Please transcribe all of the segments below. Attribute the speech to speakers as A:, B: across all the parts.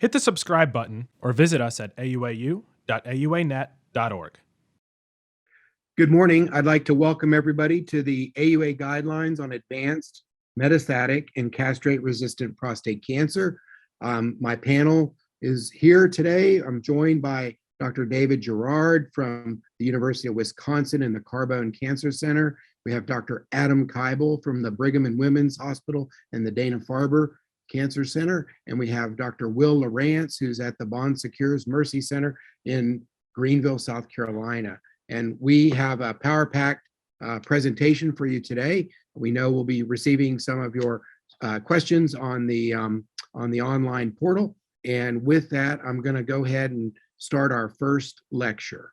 A: Hit the subscribe button or visit us at auau.auanet.org.
B: Good morning. I'd like to welcome everybody to the AUA guidelines on advanced metastatic and castrate-resistant prostate cancer. My panel is here today. I'm joined by Dr. David Gerard from the University of Wisconsin and the Carbone Cancer Center. We have Dr. Adam Keibel from the Brigham and Women's Hospital and the Dana-Farber Cancer Center. And we have Dr. Will Lawrence, who's at the Bon Secours Mercy Center in Greenville, South Carolina. And we have a power-packed presentation for you today. We know we'll be receiving some of your questions on the online portal. And with that, I'm going to go ahead and start our first lecture.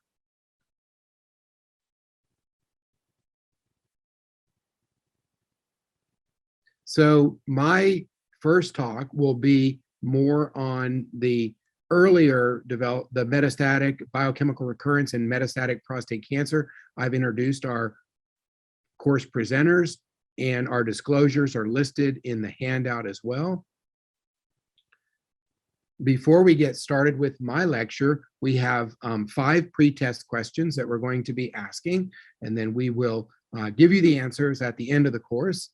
B: So my first talk will be more on the earlier the metastatic biochemical recurrence and metastatic prostate cancer. I've introduced our course presenters, and our disclosures are listed in the handout as well. Before we get started with my lecture, we have 5 pretest questions that we're going to be asking, and then we will give you the answers at the end of the course.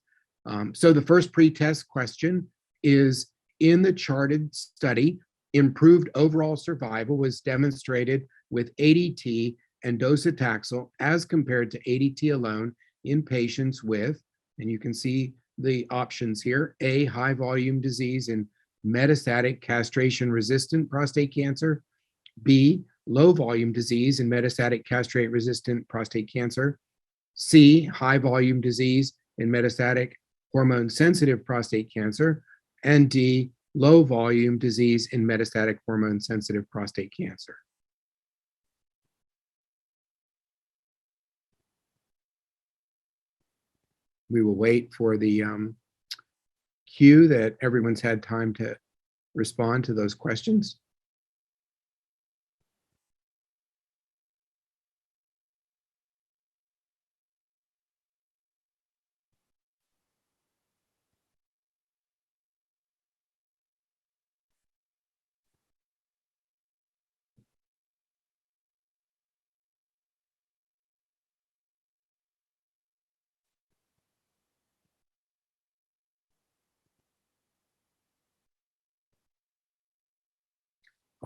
B: So the first pretest question is, in the charted study, improved overall survival was demonstrated with ADT and docetaxel as compared to ADT alone in patients with, and you can see the options here, A, high volume disease in metastatic castration-resistant prostate cancer, B, low volume disease in metastatic castrate-resistant prostate cancer, C, high volume disease in metastatic hormone-sensitive prostate cancer, and D, low volume disease in metastatic hormone-sensitive prostate cancer. We will wait for the cue that everyone's had time to respond to those questions.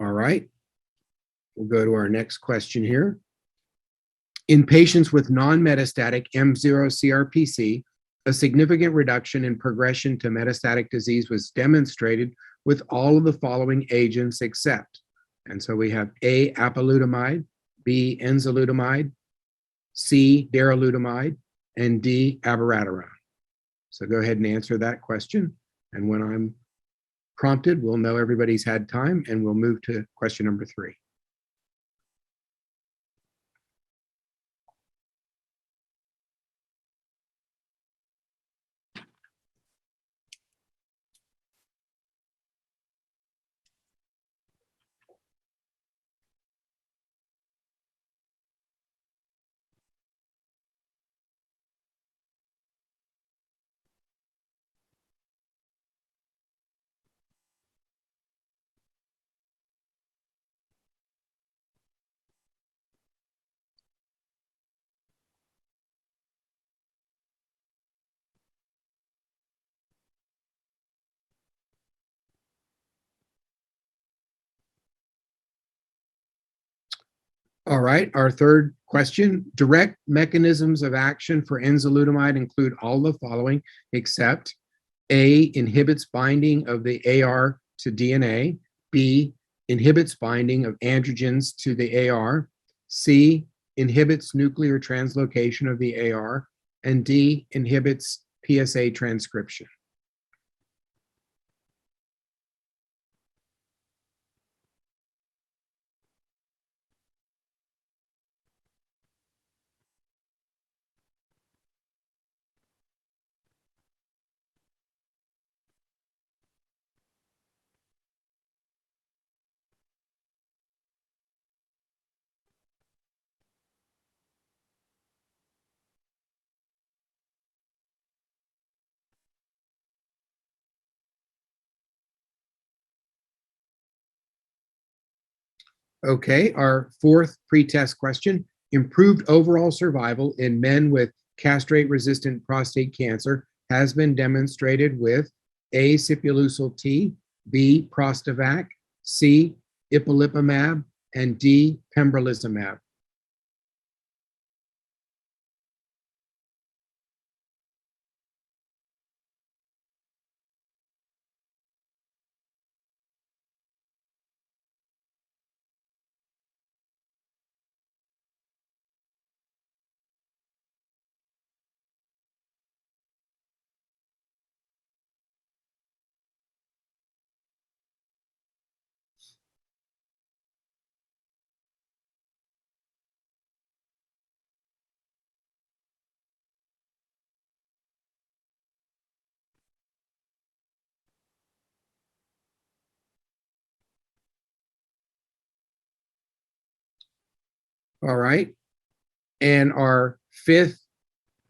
B: All right, we'll go to our next question here. In patients with non-metastatic M0-CRPC, a significant reduction in progression to metastatic disease was demonstrated with all of the following agents except. And so we have A, apalutamide, B, enzalutamide, C, darolutamide, and D, abiraterone. So go ahead and answer that question. And when I'm prompted, we'll know everybody's had time, and we'll move to question number 3. All right, our third question. Direct mechanisms of action for enzalutamide include all the following except A, inhibits binding of the AR to DNA, B, inhibits binding of androgens to the AR, C, inhibits nuclear translocation of the AR, and D, inhibits PSA transcription. Okay, our fourth pretest question: improved overall survival in men with castrate-resistant prostate cancer has been demonstrated with A, sipuleucel T, B, Prostavac, C, ipilimumab, and D, pembrolizumab. All right. And our fifth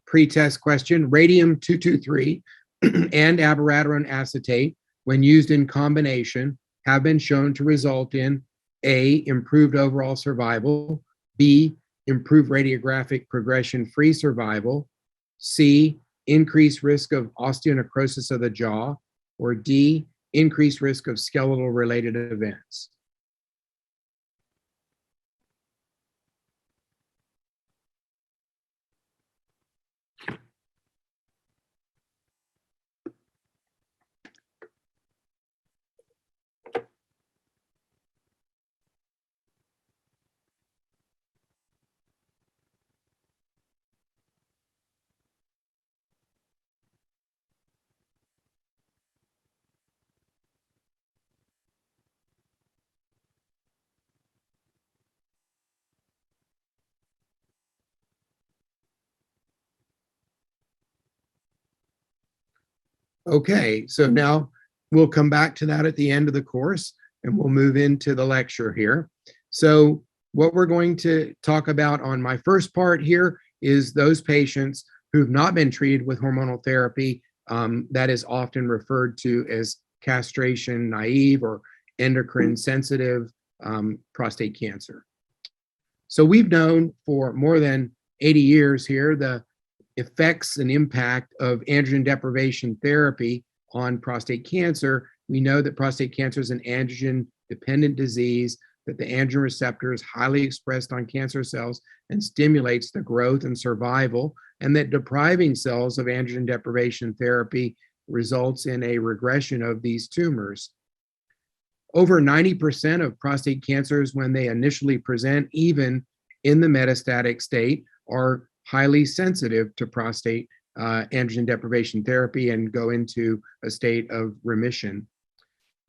B: pretest question: radium-223 and abiraterone acetate, when used in combination, have been shown to result in A, improved overall survival, B, improved radiographic progression-free survival, C, increased risk of osteonecrosis of the jaw, or D, increased risk of skeletal-related events. Okay, so now we'll come back to that at the end of the course and we'll move into the lecture here. So what we're going to talk about on my first part here is those patients who've not been treated with hormonal therapy, that is often referred to as castration naive or endocrine sensitive prostate cancer. So we've known for more than 80 years here the effects and impact of androgen deprivation therapy on prostate cancer. We know that prostate cancer is an androgen dependent disease, that the androgen receptor is highly expressed on cancer cells and stimulates the growth and survival, and that depriving cells of androgen deprivation therapy results in a regression of these tumors. Over 90% of prostate cancers, when they initially present, even in the metastatic state, are highly sensitive to prostate androgen deprivation therapy and go into a state of remission.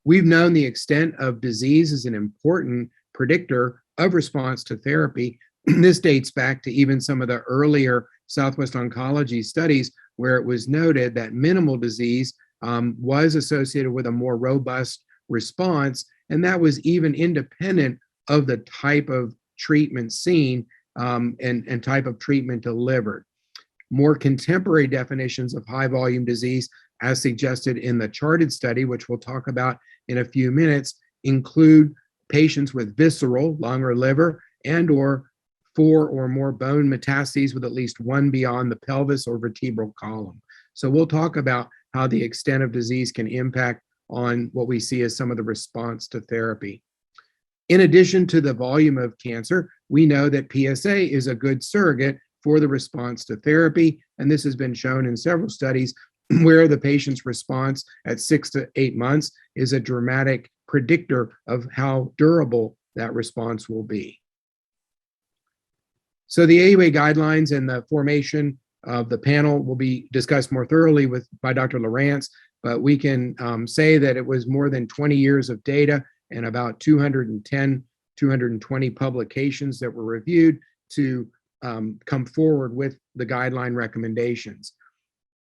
B: We've known the extent of disease is an important predictor of response to therapy. This dates back to even some of the earlier Southwest Oncology studies where it was noted that minimal disease was associated with a more robust response, and that was even independent of the type of treatment seen and type of treatment delivered. More contemporary definitions of high volume disease, as suggested in the charted study, which we'll talk about in a few minutes, include patients with visceral, lung or liver, and or 4 or more bone metastases with at least one beyond the pelvis or vertebral column. So we'll talk about how the extent of disease can impact on what we see as some of the response to therapy. In addition to the volume of cancer, we know that PSA is a good surrogate for the response to therapy, and this has been shown in several studies where the patient's response at 6 to 8 months is a dramatic predictor of how durable that response will be. So the AUA guidelines and the formation of the panel will be discussed more thoroughly by Dr. Lawrence, but we can say that it was more than 20 years of data and about 210, 220 publications that were reviewed to come forward with the guideline recommendations.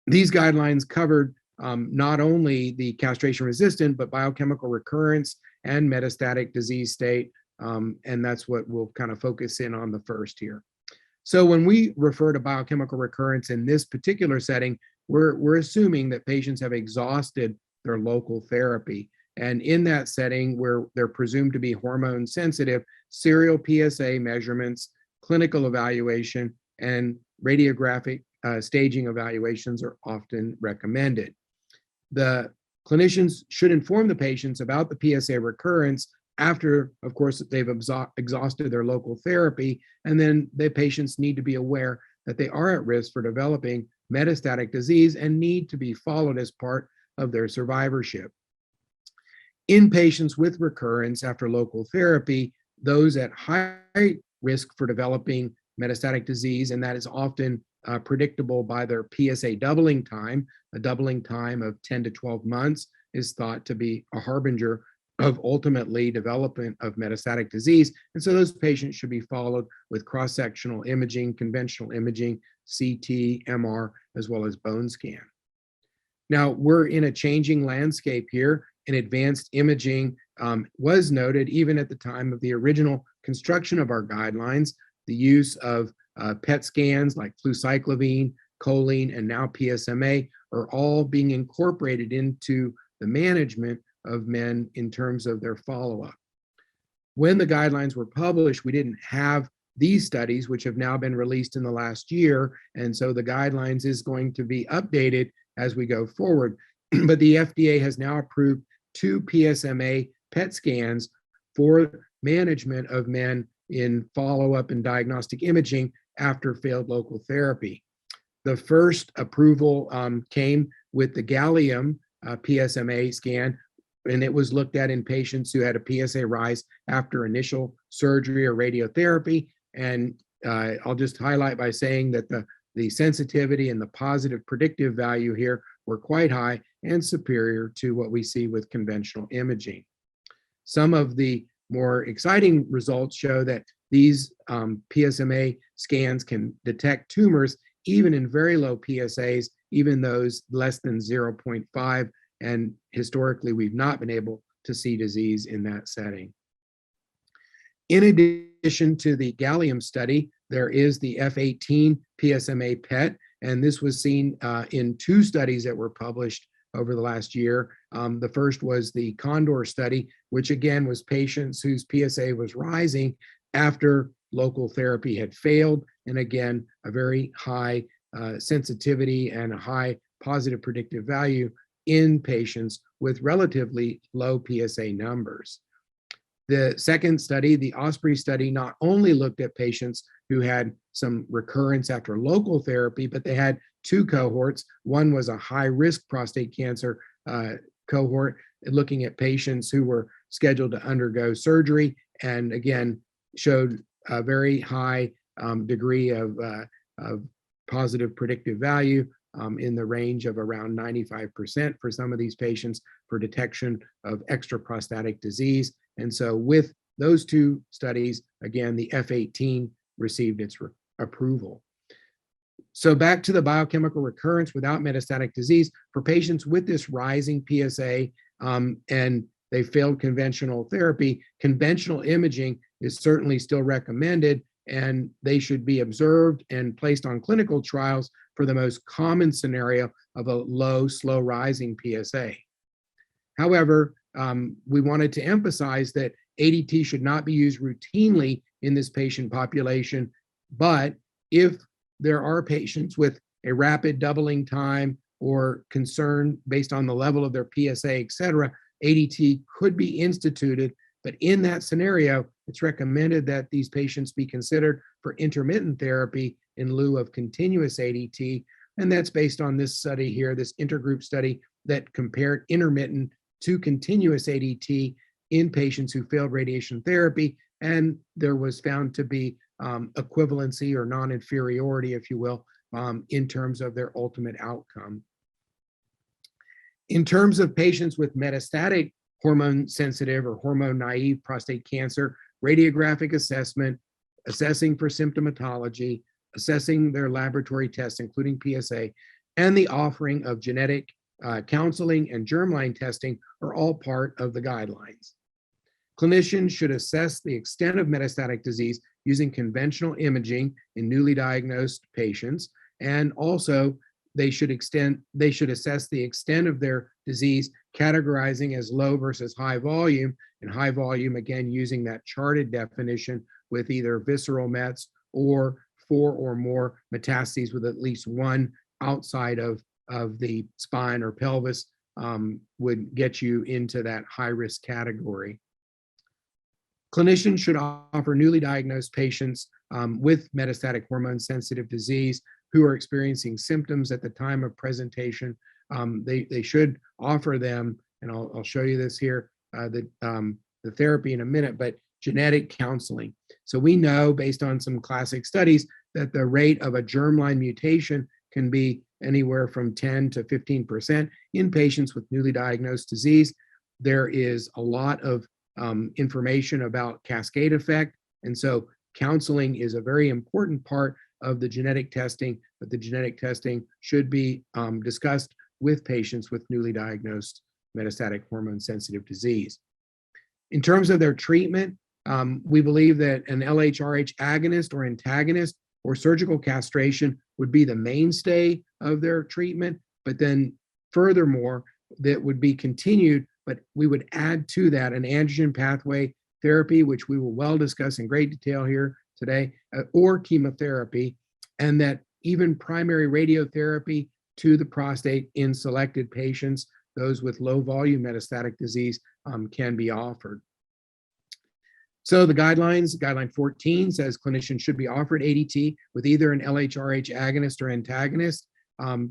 B: These guidelines covered not only the castration-resistant, but biochemical recurrence and metastatic disease state, and that's what we'll kind of focus in on the first here. So when we refer to biochemical recurrence in this particular setting, we're assuming that patients have exhausted their local therapy. And in that setting where they're presumed to be hormone sensitive, serial PSA measurements, clinical evaluation, and radiographic staging evaluations are often recommended. The clinicians should inform the patients about the PSA recurrence after, of course, they've exhausted their local therapy, and then the patients need to be aware that they are at risk for developing metastatic disease and need to be followed as part of their survivorship. In patients with recurrence after local therapy, those at high risk for developing metastatic disease, and that is often predictable by their PSA doubling time. A doubling time of 10 to 12 months is thought to be a harbinger of ultimately development of metastatic disease. And so those patients should be followed with cross-sectional imaging, conventional imaging, CT, MR, as well as bone scan. Now, we're in a changing landscape here, and advanced imaging was noted even at the time of the original construction of our guidelines. The use of PET scans like flucyclovine, choline, and now PSMA are all being incorporated into the management of men in terms of their follow-up. When the guidelines were published, we didn't have these studies, which have now been released in the last year, and so the guidelines is going to be updated as we go forward. But the FDA has now approved 2 PSMA PET scans for management of men in follow-up and diagnostic imaging after failed local therapy. The first approval came with the gallium PSMA scan, and it was looked at in patients who had a PSA rise after initial surgery or radiotherapy. And I'll just highlight by saying that the sensitivity and the positive predictive value here were quite high and superior to what we see with conventional imaging. Some of the more exciting results show that these PSMA scans can detect tumors even in very low PSAs, even those less than 0.5, and historically we've not been able to see disease in that setting. In addition to the gallium study, there is the F18 PSMA PET, and this was seen in 2 studies that were published over the last year. The first was the Condor study, which again was patients whose PSA was rising after local therapy had failed, and again, a very high sensitivity and a high positive predictive value in patients with relatively low PSA numbers. The second study, the Osprey study, not only looked at patients who had some recurrence after local therapy, but they had 2 cohorts. One was a high-risk prostate cancer cohort, looking at patients who were scheduled to undergo surgery, and again, showed a very high degree of positive predictive value in the range of around 95% for some of these patients for detection of extraprostatic disease. And so with those 2 studies, again, the F18 received its approval. So back to the biochemical recurrence without metastatic disease, for patients with this rising PSA and they failed conventional therapy, conventional imaging is certainly still recommended, and they should be observed and placed on clinical trials for the most common scenario of a low, slow rising PSA. However, we wanted to emphasize that ADT should not be used routinely in this patient population, but if there are patients with a rapid doubling time or concern based on the level of their PSA, et cetera, ADT could be instituted. But in that scenario, it's recommended that these patients be considered for intermittent therapy in lieu of continuous ADT. And that's based on this study here, this intergroup study that compared intermittent to continuous ADT in patients who failed radiation therapy. And there was found to be equivalency or non-inferiority, if you will, in terms of their ultimate outcome. In terms of patients with metastatic hormone sensitive or hormone naive prostate cancer, radiographic assessment, assessing for symptomatology, assessing their laboratory tests, including PSA, and the offering of genetic counseling and germline testing are all part of the guidelines. Clinicians should assess the extent of metastatic disease using conventional imaging in newly diagnosed patients, and also they should assess the extent of their disease categorizing as low versus high volume, and high volume, again, using that charted definition with either visceral mets or 4 or more metastases with at least one outside of the spine or pelvis would get you into that high-risk category. Clinicians should offer newly diagnosed patients with metastatic hormone-sensitive disease who are experiencing symptoms at the time of presentation. They should offer them, and I'll show you this here, the therapy in a minute, but genetic counseling. So we know, based on some classic studies, that the rate of a germline mutation can be anywhere from 10 to 15% in patients with newly diagnosed disease. There is a lot of information about cascade effect, and so counseling is a very important part of the genetic testing, but the genetic testing should be discussed with patients with newly diagnosed metastatic hormone-sensitive disease. In terms of their treatment, we believe that an LHRH agonist or antagonist or surgical castration would be the mainstay of their treatment, but then furthermore, that would be continued, but we would add to that an androgen pathway therapy, which we will well discuss in great detail here today, or chemotherapy, and that even primary radiotherapy to the prostate in selected patients, those with low volume metastatic disease, can be offered. So the guidelines, guideline 14 says clinicians should be offered ADT with either an LHRH agonist or antagonist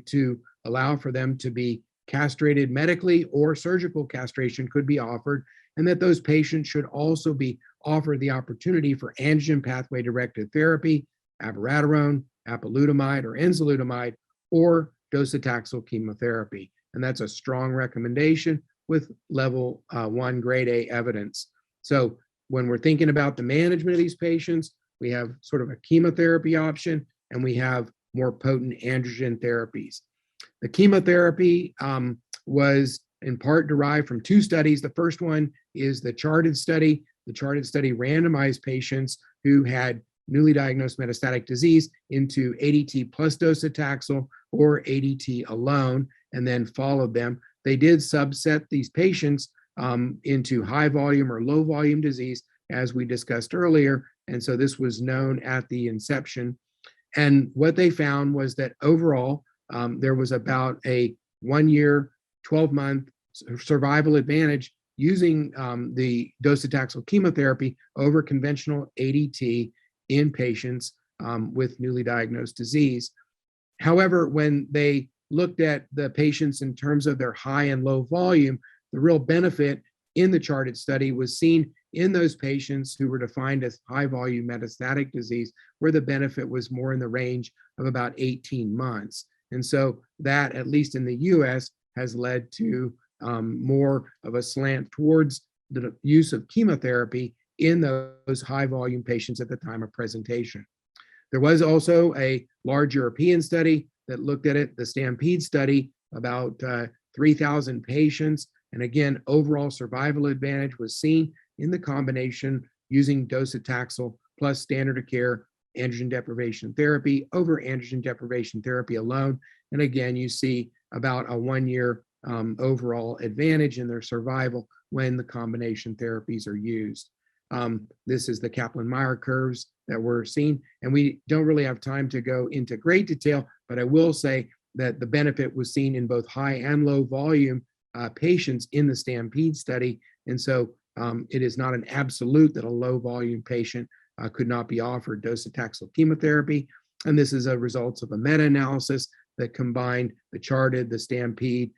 B: to allow for them to be castrated medically, or surgical castration could be offered, and that those patients should also be offered the opportunity for androgen pathway directed therapy, abiraterone, apalutamide, or enzalutamide, or docetaxel chemotherapy. And that's a strong recommendation with level 1 grade A evidence. So when we're thinking about the management of these patients, we have sort of a chemotherapy option, and we have more potent androgen therapies. The chemotherapy was in part derived from 2 studies. The first one is the CHARTED study. The CHARTED study randomized patients who had newly diagnosed metastatic disease into ADT plus docetaxel or ADT alone, and then followed them. They did subset these patients into high volume or low volume disease, as we discussed earlier. And so this was known at the inception. And what they found was that overall, there was about a 1 year, 12-month survival advantage using the docetaxel chemotherapy over conventional ADT in patients with newly diagnosed disease. However, when they looked at the patients in terms of their high and low volume, the real benefit in the CHARTED study was seen in those patients who were defined as high volume metastatic disease, where the benefit was more in the range of about 18 months. And so that, at least in the US, has led to more of a slant towards the use of chemotherapy in those high volume patients at the time of presentation. There was also a large European study that looked at it, the STAMPEDE study, about 3,000 patients. And again, overall survival advantage was seen in the combination using docetaxel plus standard of care androgen deprivation therapy over androgen deprivation therapy alone. And again, you see about a 1 year overall advantage in their survival when the combination therapies are used. This is the Kaplan-Meier curves that we're seeing, and we don't really have time to go into great detail, but I will say that the benefit was seen in both high and low volume patients in the STAMPEDE study. And so it is not an absolute that a low volume patient could not be offered docetaxel chemotherapy. And this is a result of a meta-analysis that combined the CHARTED, the STAMPEDE,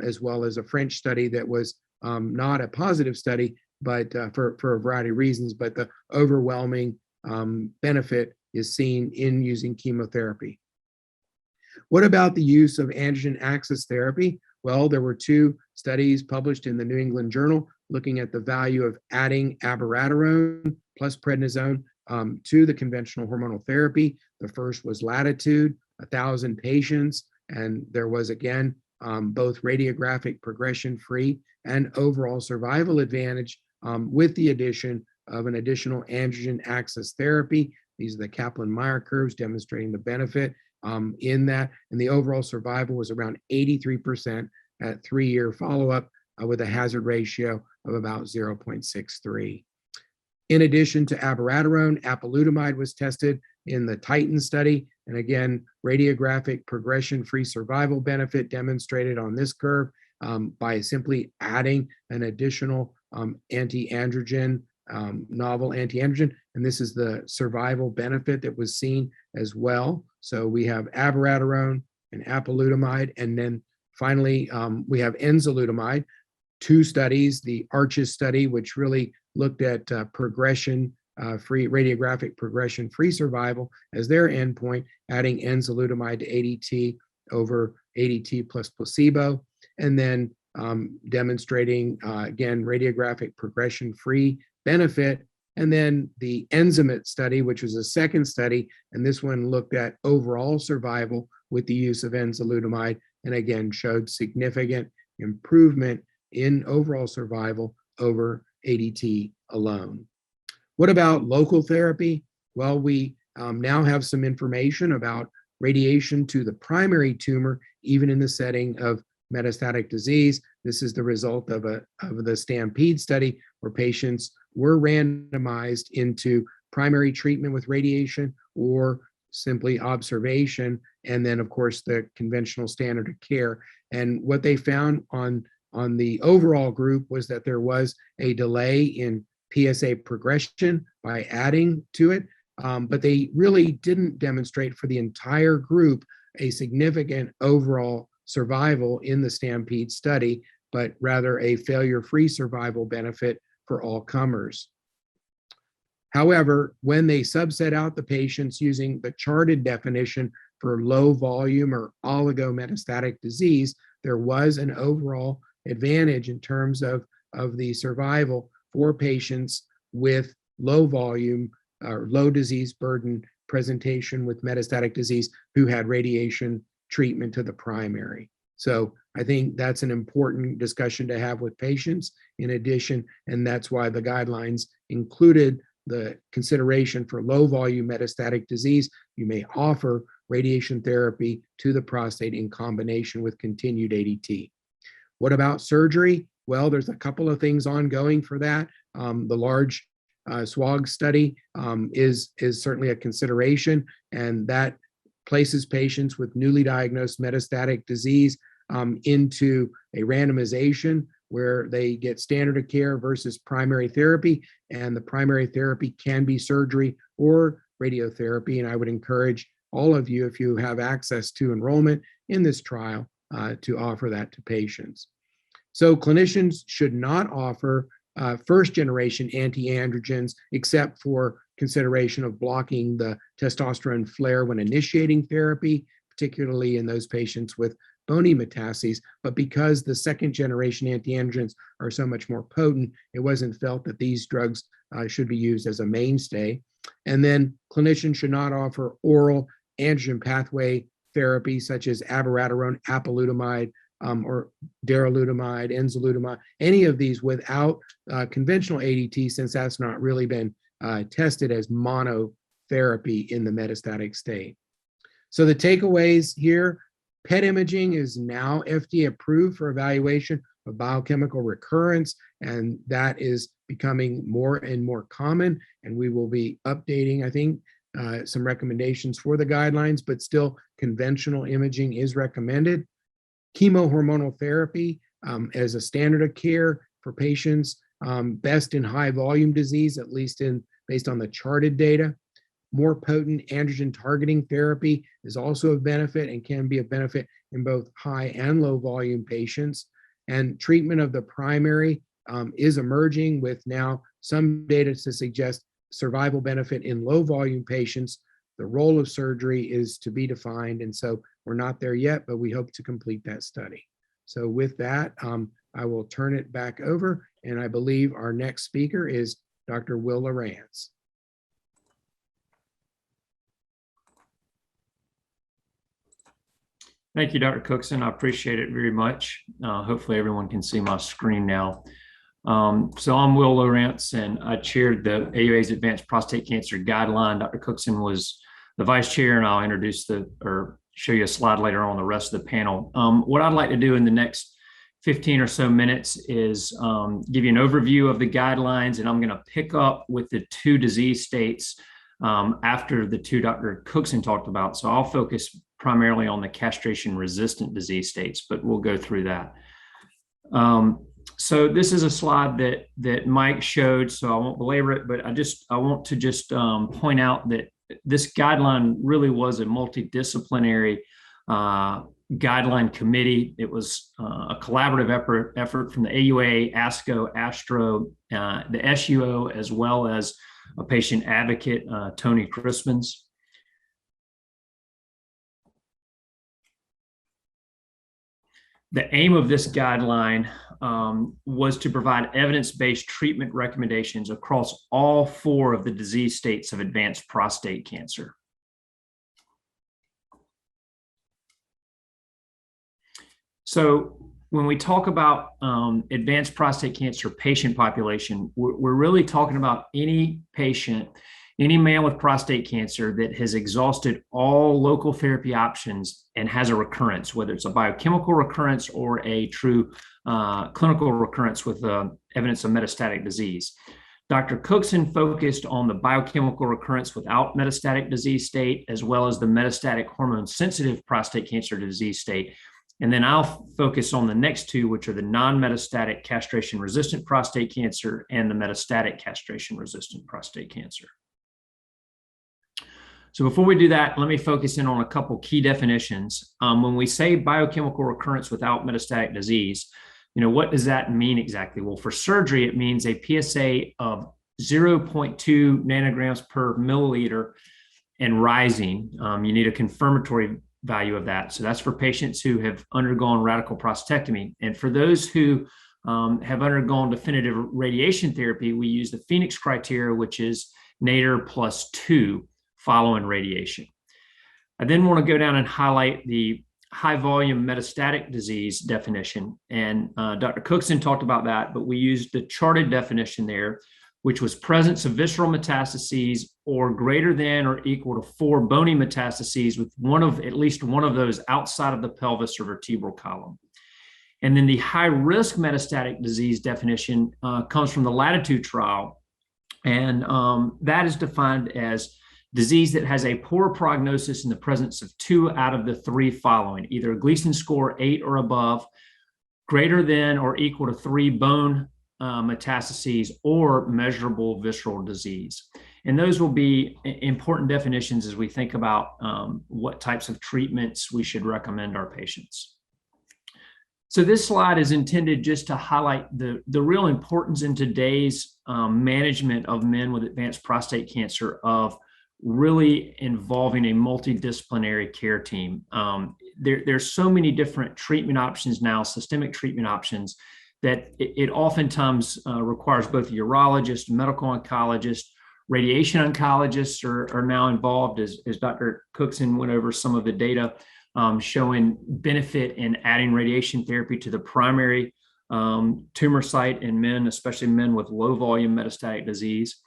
B: as well as a French study that was not a positive study, but for a variety of reasons, but the overwhelming benefit is seen in using chemotherapy. What about the use of androgen axis therapy? Well, there were 2 studies published in the New England Journal looking at the value of adding abiraterone plus prednisone to the conventional hormonal therapy. The first was Latitude, 1,000 patients, and there was, again, both radiographic progression-free and overall survival advantage with the addition of an additional androgen axis therapy. These are the Kaplan-Meier curves demonstrating the benefit in that, and the overall survival was around 83% at 3-year follow-up with a hazard ratio of about 0.63. In addition to abiraterone, apalutamide was tested in the Titan study. And again, radiographic progression-free survival benefit demonstrated on this curve by simply adding an additional anti-androgen, novel anti-androgen. And this is the survival benefit that was seen as well. So we have abiraterone and apalutamide. And then finally, we have enzalutamide. 2 studies, the ARCHES study, which really looked at progression-free, radiographic progression-free survival as their endpoint, adding enzalutamide to ADT over ADT plus placebo, and then demonstrating, again, radiographic progression-free benefit. And then the ENZAMET study, which was a second study, and this one looked at overall survival with the use of enzalutamide, and again, showed significant improvement in overall survival over ADT alone. What about local therapy? Well, we now have some information about radiation to the primary tumor, even in the setting of metastatic disease. This is the result of the STAMPEDE study, where patients were randomized into primary treatment with radiation or simply observation, and then, of course, the conventional standard of care. And what they found on the overall group was that there was a delay in PSA progression by adding to it, but they really didn't demonstrate for the entire group a significant overall survival in the STAMPEDE study, but rather a failure-free survival benefit for all comers. However, when they subset out the patients using the charted definition for low volume or oligometastatic disease, there was an overall advantage in terms of the survival for patients with low volume or low disease burden presentation with metastatic disease who had radiation treatment to the primary. So I think that's an important discussion to have with patients in addition, and that's why the guidelines included the consideration for low volume metastatic disease. You may offer radiation therapy to the prostate in combination with continued ADT. What about surgery? Well, there's a couple of things ongoing for that. The large SWOG study is certainly a consideration, and that places patients with newly diagnosed metastatic disease into a randomization where they get standard of care versus primary therapy, and the primary therapy can be surgery or radiotherapy. And I would encourage all of you, if you have access to enrollment in this trial, to offer that to patients. So clinicians should not offer first generation anti-androgens except for consideration of blocking the testosterone flare when initiating therapy, particularly in those patients with bony metastases. But because the second generation anti-androgens are so much more potent, it wasn't felt that these drugs should be used as a mainstay. And then clinicians should not offer oral androgen pathway therapy such as abiraterone, apalutamide, or darolutamide, enzalutamide, any of these without conventional ADT, since that's not really been tested as monotherapy in the metastatic state. So the takeaways here: PET imaging is now FDA approved for evaluation of biochemical recurrence, and that is becoming more and more common. And we will be updating, I think, some recommendations for the guidelines, but still conventional imaging is recommended. Chemohormonal therapy as a standard of care for patients, best in high volume disease, at least based on the charted data. More potent androgen targeting therapy is also of benefit and can be a benefit in both high and low volume patients. And treatment of the primary is emerging with now some data to suggest survival benefit in low volume patients. The role of surgery is to be defined, and so we're not there yet, but we hope to complete that study. So with that, I will turn it back over, and I believe our next speaker is Dr. Will Lawrence.
C: Thank you, Dr. Cookson. I appreciate it very much. Hopefully everyone can see my screen now. So I'm Will Lawrence, and I chaired the AUA's Advanced Prostate Cancer Guideline. Dr. Cookson was the vice chair, and I'll introduce show you a slide later on the rest of the panel. What I'd like to do in the next 15 or so minutes is give you an overview of the guidelines, and I'm going to pick up with the two disease states after the two Dr. Cookson talked about. So I'll focus primarily on the castration-resistant disease states, but we'll go through that. So this is a slide that Mike showed, so I won't belabor it, but I want to just point out that this guideline really was a multidisciplinary guideline committee. It was a collaborative effort from the AUA, ASCO, ASTRO, the SUO, as well as a patient advocate, Tony Crispins. The aim of this guideline was to provide evidence-based treatment recommendations across all 4 of the disease states of advanced prostate cancer. So when we talk about advanced prostate cancer patient population, we're really talking about any patient, any man with prostate cancer that has exhausted all local therapy options and has a recurrence, whether it's a biochemical recurrence or a true clinical recurrence with evidence of metastatic disease. Dr. Cookson focused on the biochemical recurrence without metastatic disease state, as well as the metastatic hormone-sensitive prostate cancer disease state. And then I'll focus on the next 2, which are the non-metastatic castration-resistant prostate cancer and the metastatic castration-resistant prostate cancer. So before we do that, let me focus in on a couple key definitions. When we say biochemical recurrence without metastatic disease, what does that mean exactly? Well, for surgery, it means a PSA of 0.2 nanograms per milliliter and rising. You need a confirmatory value of that. So that's for patients who have undergone radical prostatectomy. And for those who have undergone definitive radiation therapy, we use the Phoenix criteria, which is nadir plus 2 following radiation. I then want to go down and highlight the high volume metastatic disease definition. And Dr. Cookson talked about that, but we used the charted definition there, which was presence of visceral metastases or greater than or equal to 4 bony metastases with at least one of those outside of the pelvis or vertebral column. And then the high risk metastatic disease definition comes from the Latitude trial. And that is defined as disease that has a poor prognosis in the presence of 2 out of the 3 following, either a Gleason score 8 or above, greater than or equal to 3 bone metastases, or measurable visceral disease. And those will be important definitions as we think about what types of treatments we should recommend our patients. So this slide is intended just to highlight the real importance in today's management of men with advanced prostate cancer of really involving a multidisciplinary care team. There's so many different treatment options now, systemic treatment options, that it oftentimes requires both a urologist, medical oncologist, radiation oncologists are now involved, as Dr. Cookson went over some of the data showing benefit in adding radiation therapy to the primary tumor site in men, especially men with low volume metastatic disease.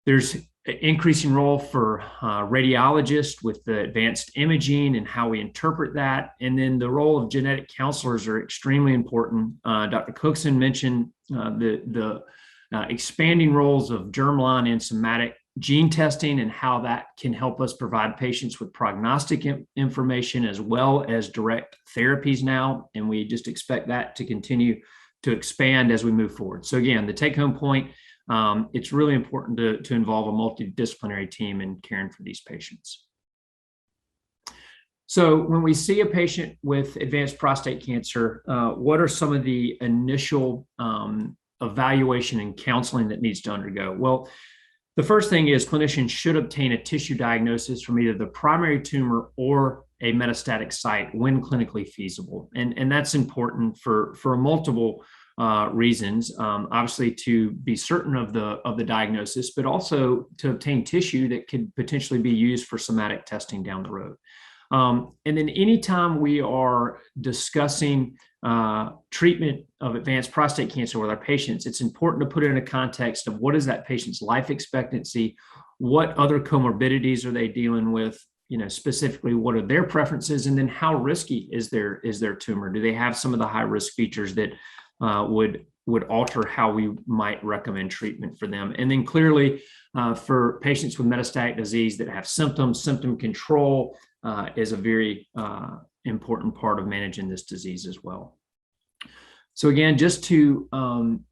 C: There's an increasing role for radiologists with the advanced imaging and how we interpret that. And then the role of genetic counselors are extremely important. Dr. Cookson mentioned the expanding roles of germline and somatic gene testing and how that can help us provide patients with prognostic information as well as direct therapies now. And we just expect that to continue to expand as we move forward. So again, the take-home point, it's really important to involve a multidisciplinary team in caring for these patients. So when we see a patient with advanced prostate cancer, what are some of the initial evaluation and counseling that needs to undergo? Well, the first thing is clinicians should obtain a tissue diagnosis from either the primary tumor or a metastatic site when clinically feasible. And that's important for multiple reasons, obviously to be certain of the diagnosis, but also to obtain tissue that could potentially be used for somatic testing down the road. And then anytime we are discussing treatment of advanced prostate cancer with our patients, it's important to put it in a context of what is that patient's life expectancy, what other comorbidities are they dealing with, specifically what are their preferences, and then how risky is their tumor? Do they have some of the high risk features that would alter how we might recommend treatment for them? And then clearly for patients with metastatic disease that have symptoms, symptom control is a very important part of managing this disease as well. So again, just to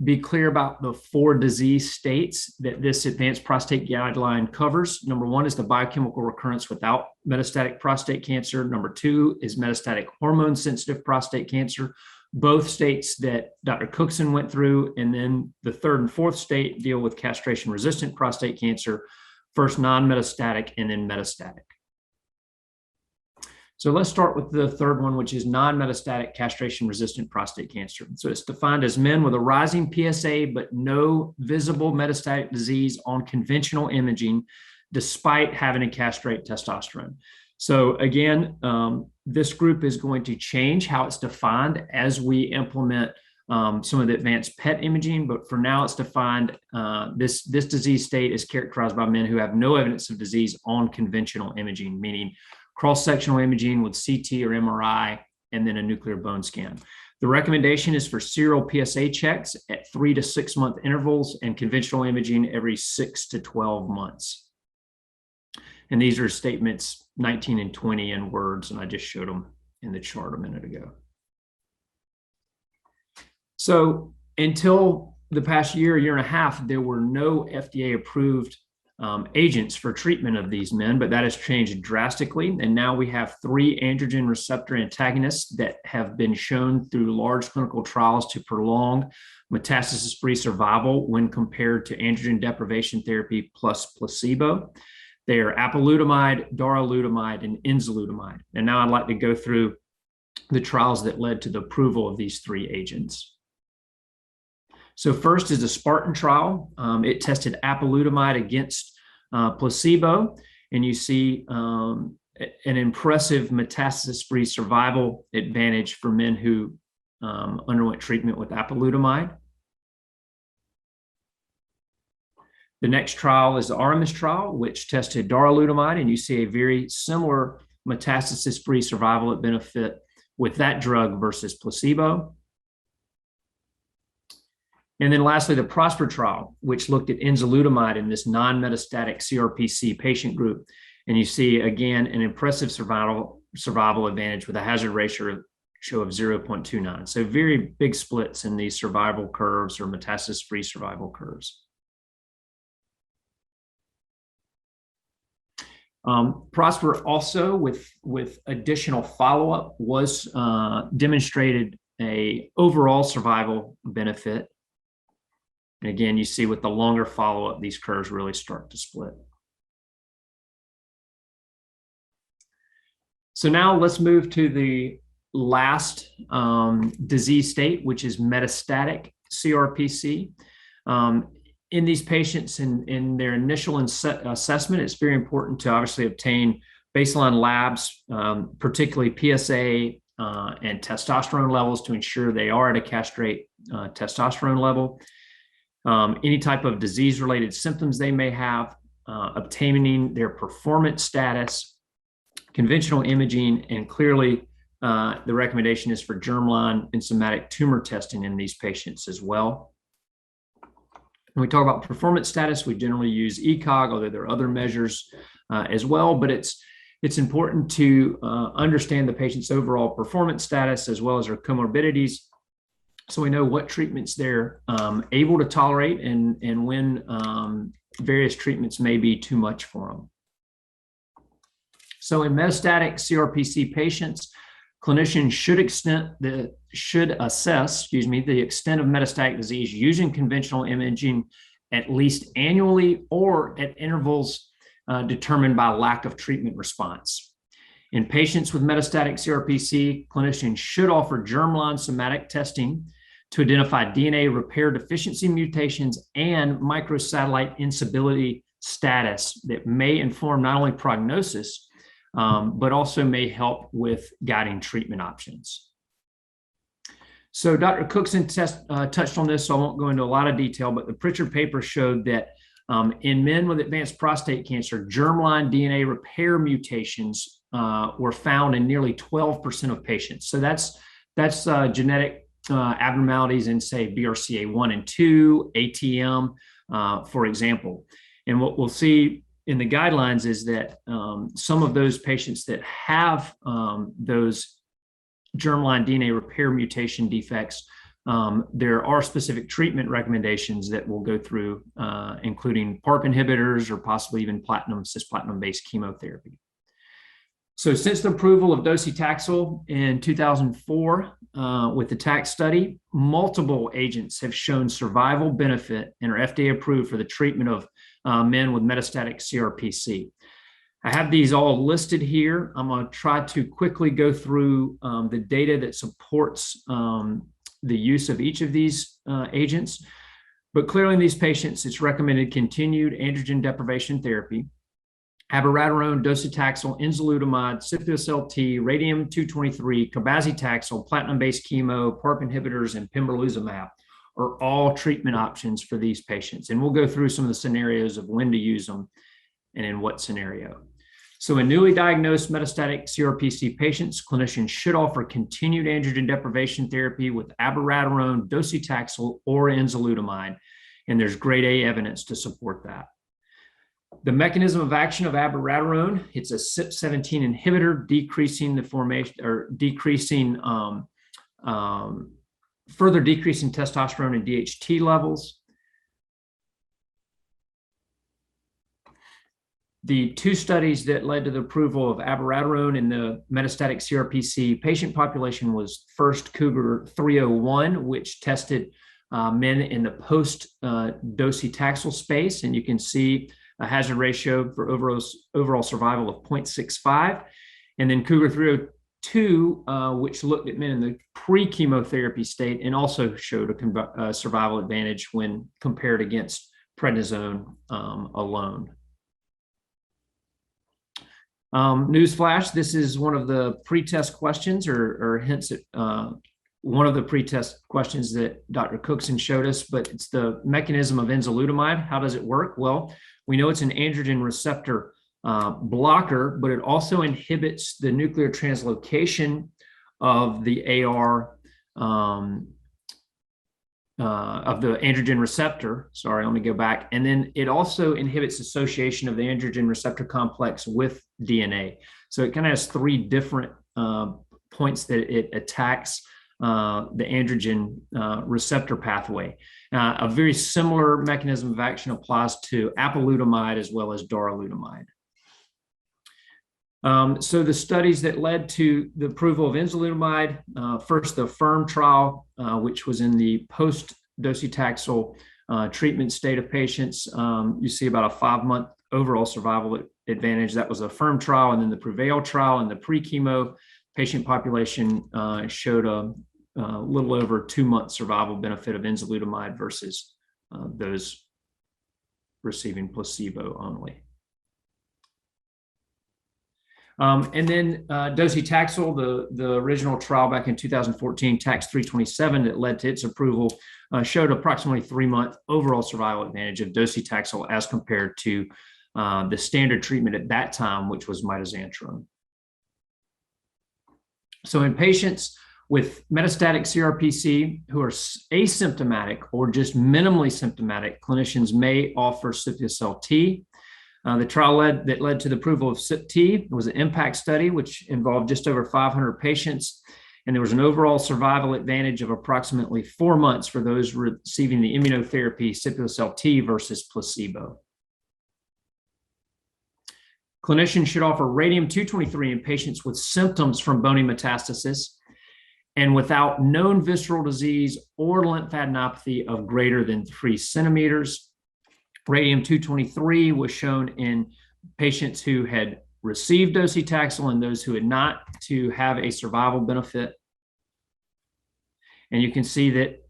C: be clear about the 4 disease states that this advanced prostate guideline covers. Number 1 is the biochemical recurrence without metastatic prostate cancer. Number 2 is metastatic hormone sensitive prostate cancer, both states that Dr. Cookson went through. And then the 3rd and 4th state deal with castration resistant prostate cancer, first non-metastatic and then metastatic. So let's start with the 3rd one, which is non-metastatic castration-resistant prostate cancer. So it's defined as men with a rising PSA, but no visible metastatic disease on conventional imaging, despite having to castrate testosterone. So again, this group is going to change how it's defined as we implement some of the advanced PET imaging, but for now it's defined, this disease state is characterized by men who have no evidence of disease on conventional imaging, meaning cross-sectional imaging with CT or MRI, and then a nuclear bone scan. The recommendation is for serial PSA checks at 3 to 6 month intervals and conventional imaging every 6 to 12 months. And these are statements 19 and 20 in words, and I just showed them in the chart a minute ago. So until the past year and a half, there were no FDA approved agents for treatment of these men, but that has changed drastically. And now we have 3 androgen receptor antagonists that have been shown through large clinical trials to prolong metastasis-free survival when compared to androgen deprivation therapy plus placebo. They are apalutamide, darolutamide, and enzalutamide. And now I'd like to go through the trials that led to the approval of these 3 agents. So first is the Spartan trial. It tested apalutamide against placebo, and you see an impressive metastasis-free survival advantage for men who underwent treatment with apalutamide. The next trial is the Artemis trial, which tested darolutamide, and you see a very similar metastasis-free survival benefit with that drug versus placebo. And then lastly, the Prosper trial, which looked at enzalutamide in this non-metastatic CRPC patient group. And you see, again, an impressive survival advantage with a hazard ratio of 0.29. So very big splits in these survival curves or metastasis-free survival curves. Prosper also, with additional follow-up, was demonstrated a overall survival benefit. And again, you see with the longer follow-up, these curves really start to split. So now let's move to the last disease state, which is metastatic CRPC. In these patients, in their initial assessment, it's very important to obviously obtain baseline labs, particularly PSA and testosterone levels, to ensure they are at a castrate testosterone level. Any type of disease-related symptoms they may have, obtaining their performance status, conventional imaging, and clearly the recommendation is for germline and somatic tumor testing in these patients as well. When we talk about performance status, we generally use ECOG, although there are other measures as well, but it's important to understand the patient's overall performance status as well as their comorbidities, so we know what treatments they're able to tolerate and when various treatments may be too much for them. So in metastatic CRPC patients, clinicians should assess the extent of metastatic disease using conventional imaging at least annually or at intervals determined by lack of treatment response. In patients with metastatic CRPC, clinicians should offer germline somatic testing to identify DNA repair deficiency mutations and microsatellite instability status that may inform not only prognosis, but also may help with guiding treatment options. So Dr. Cookson touched on this, so I won't go into a lot of detail, but the Pritchard paper showed that In men with advanced prostate cancer, germline DNA repair mutations were found in nearly 12% of patients. So that's genetic abnormalities in, say, BRCA1 and 2, ATM, for example. And what we'll see in the guidelines is that some of those patients that have those germline DNA repair mutation defects, there are specific treatment recommendations that we'll go through, including PARP inhibitors or possibly even cisplatin-based chemotherapy. So since the approval of docetaxel in 2004 with the TAX study, multiple agents have shown survival benefit and are FDA approved for the treatment of men with metastatic CRPC. I have these all listed here. I'm going to try to quickly go through the data that supports the use of each of these agents. But clearly in these patients, it's recommended continued androgen deprivation therapy, abiraterone, docetaxel, enzalutamide, Cipio-Cel-T, radium-223, cabazitaxel, platinum-based chemo, PARP inhibitors, and pembrolizumab are all treatment options for these patients. And we'll go through some of the scenarios of when to use them and in what scenario. So in newly diagnosed metastatic CRPC patients, clinicians should offer continued androgen deprivation therapy with abiraterone, docetaxel, or enzalutamide. And there's grade A evidence to support that. The mechanism of action of abiraterone, it's a CYP17 inhibitor, decreasing the formation or further decreasing testosterone and DHT levels. The two studies that led to the approval of abiraterone in the metastatic CRPC patient population was first Cougar 301, which tested men in the post-docetaxel space, and you can see a hazard ratio for overall survival of 0.65. And then Cougar 302, which looked at men in the pre-chemotherapy state and also showed a survival advantage when compared against prednisone alone. Newsflash, this is one of the pretest questions or hints at one of the pretest questions that Dr. Cookson showed us, but it's the mechanism of enzalutamide. How does it work? Well, we know it's an androgen receptor blocker, but it also inhibits the nuclear translocation of the AR of the androgen receptor. Sorry, let me go back. And then it also inhibits association of the androgen receptor complex with DNA. So it kind of has three different points that it attacks the androgen receptor pathway. A very similar mechanism of action applies to apalutamide as well as darolutamide. So the studies that led to the approval of enzalutamide, first the AFFIRM trial, which was in the post-docetaxel treatment state of patients. You see about a 5-month overall survival advantage. That was the AFFIRM trial, and then the PREVAIL trial in the pre-chemo patient population showed a little over 2-month survival benefit of enzalutamide versus those receiving placebo only. And then docetaxel, the original trial back in 2014, TAX 327, that led to its approval, showed approximately 3-month overall survival advantage of docetaxel as compared to the standard treatment at that time, which was mitoxantrone. So in patients with metastatic CRPC who are asymptomatic or just minimally symptomatic, clinicians may offer Cipio-Cel-T. The trial that led to the approval of CYP-T was an IMPACT study, which involved just over 500 patients. And there was an overall survival advantage of approximately 4 months for those receiving the immunotherapy Cipio-Cel-T versus placebo. Clinicians should offer radium-223 in patients with symptoms from bony metastasis and without known visceral disease or lymphadenopathy of greater than 3 centimeters. Radium-223 was shown in patients who had received docetaxel and those who had not to have a survival benefit. And you can see that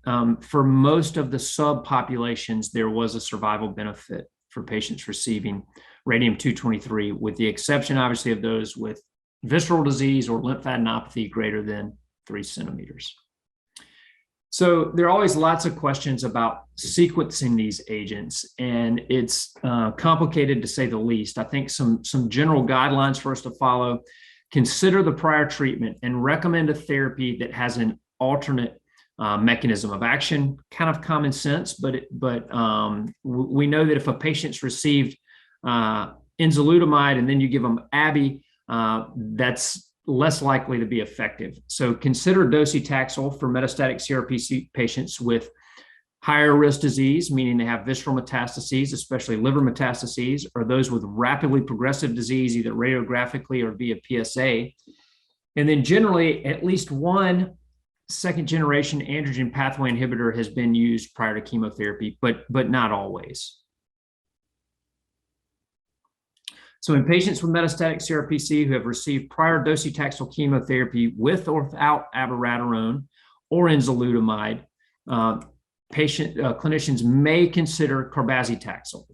C: for most of the subpopulations, there was a survival benefit for patients receiving radium-223, with the exception, obviously, of those with visceral disease or lymphadenopathy greater than 3 centimeters. So there are always lots of questions about sequencing these agents, and it's complicated to say the least. I think some general guidelines for us to follow: consider the prior treatment and recommend a therapy that has an alternate mechanism of action. Kind of common sense, but we know that if a patient's received enzalutamide and then you give them Abi, that's less likely to be effective. So consider docetaxel for metastatic CRPC patients with higher risk disease, meaning they have visceral metastases, especially liver metastases, or those with rapidly progressive disease, either radiographically or via PSA. And then generally, at least one second generation androgen pathway inhibitor has been used prior to chemotherapy, but not always. So in patients with metastatic CRPC who have received prior docetaxel chemotherapy with or without abiraterone or enzalutamide, clinicians may consider carbazitaxel.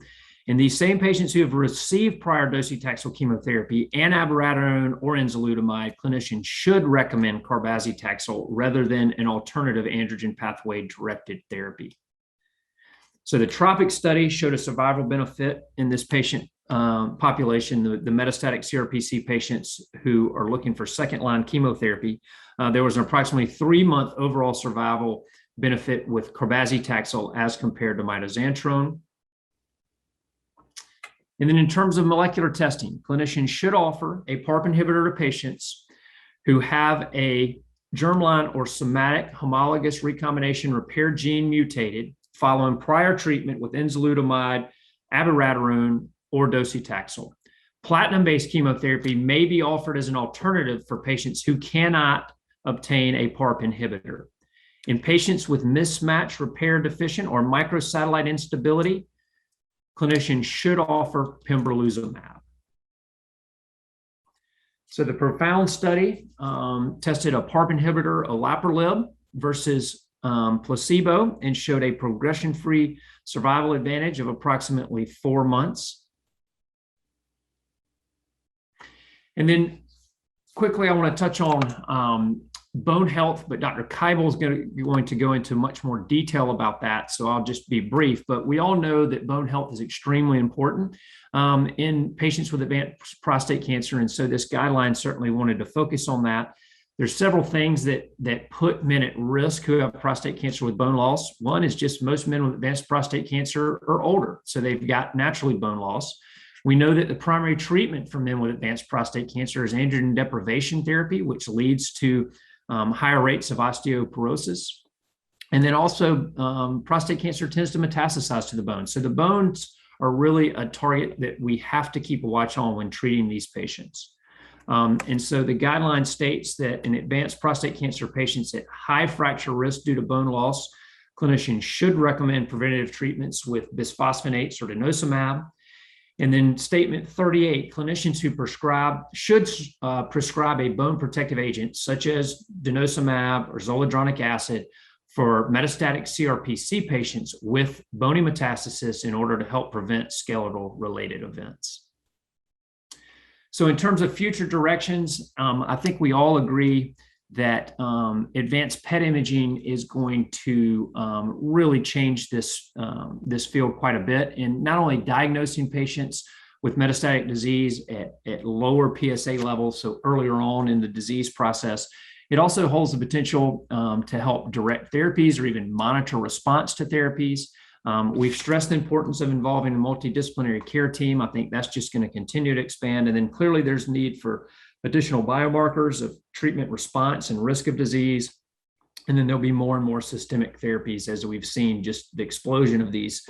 C: In these same patients who have received prior docetaxel chemotherapy and abiraterone or enzalutamide, clinicians should recommend carbazitaxel rather than an alternative androgen pathway directed therapy. So the TROPIC study showed a survival benefit in this patient population, the metastatic CRPC patients who are looking for second-line chemotherapy. There was an approximately 3-month overall survival benefit with carbazitaxel as compared to mitoxantrone. And then in terms of molecular testing, clinicians should offer a PARP inhibitor to patients who have a germline or somatic homologous recombination repair gene mutated following prior treatment with enzalutamide, abiraterone, or docetaxel. Platinum-based chemotherapy may be offered as an alternative for patients who cannot obtain a PARP inhibitor. In patients with mismatch repair deficient or microsatellite instability, clinicians should offer pembrolizumab. So the PROfound study tested a PARP inhibitor, olaparib, versus placebo and showed a progression-free survival advantage of approximately 4 months. And then quickly, I want to touch on bone health, but Dr. Keibel is going to go into much more detail about that, so I'll just be brief. But we all know that bone health is extremely important in patients with advanced prostate cancer, and so this guideline certainly wanted to focus on that. There's several things that put men at risk who have prostate cancer with bone loss. One is just most men with advanced prostate cancer are older, so they've got naturally bone loss. We know that the primary treatment for men with advanced prostate cancer is androgen deprivation therapy, which leads to higher rates of osteoporosis. And then also prostate cancer tends to metastasize to the bone. So the bones are really a target that we have to keep a watch on when treating these patients. And so the guideline states that in advanced prostate cancer patients at high fracture risk due to bone loss, clinicians should recommend preventative treatments with bisphosphonates or denosumab. And then statement 38, clinicians who should prescribe a bone protective agent such as denosumab or zoledronic acid for metastatic CRPC patients with bony metastasis in order to help prevent skeletal related events. So in terms of future directions, I think we all agree that advanced PET imaging is going to really change this field quite a bit, in not only diagnosing patients with metastatic disease at lower PSA levels, so earlier on in the disease process. It also holds the potential to help direct therapies or even monitor response to therapies. We've stressed the importance of involving a multidisciplinary care team. I think that's just going to continue to expand. And then clearly there's need for additional biomarkers of treatment response and risk of disease. And then there'll be more and more systemic therapies as we've seen just the explosion of these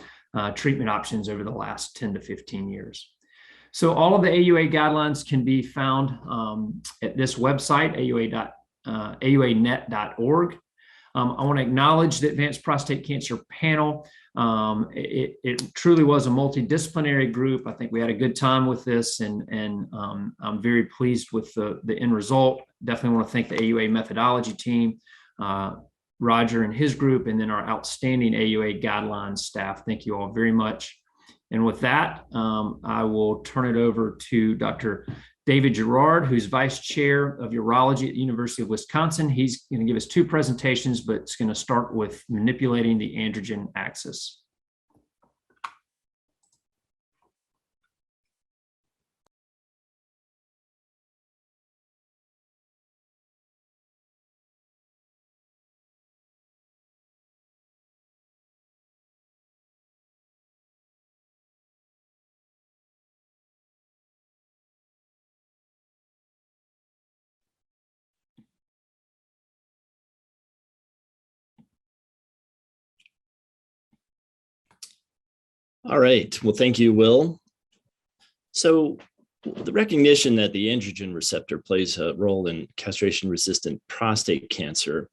C: treatment options over the last 10 to 15 years. So all of the AUA guidelines can be found at this website, auanet.org. I want to acknowledge the Advanced Prostate Cancer Panel. It truly was a multidisciplinary group. I think we had a good time with this, and I'm very pleased with the end result. Definitely want to thank the AUA methodology team, Roger and his group, and then our outstanding AUA guidelines staff. Thank you all very much. And with that, I will turn it over to Dr. David Gerard, who's Vice Chair of Urology at the University of Wisconsin. He's going to give us 2 presentations, but it's going to start with manipulating the androgen axis.
D: All right. Well, thank you, Will. So the recognition that the androgen receptor plays a role in castration-resistant prostate cancer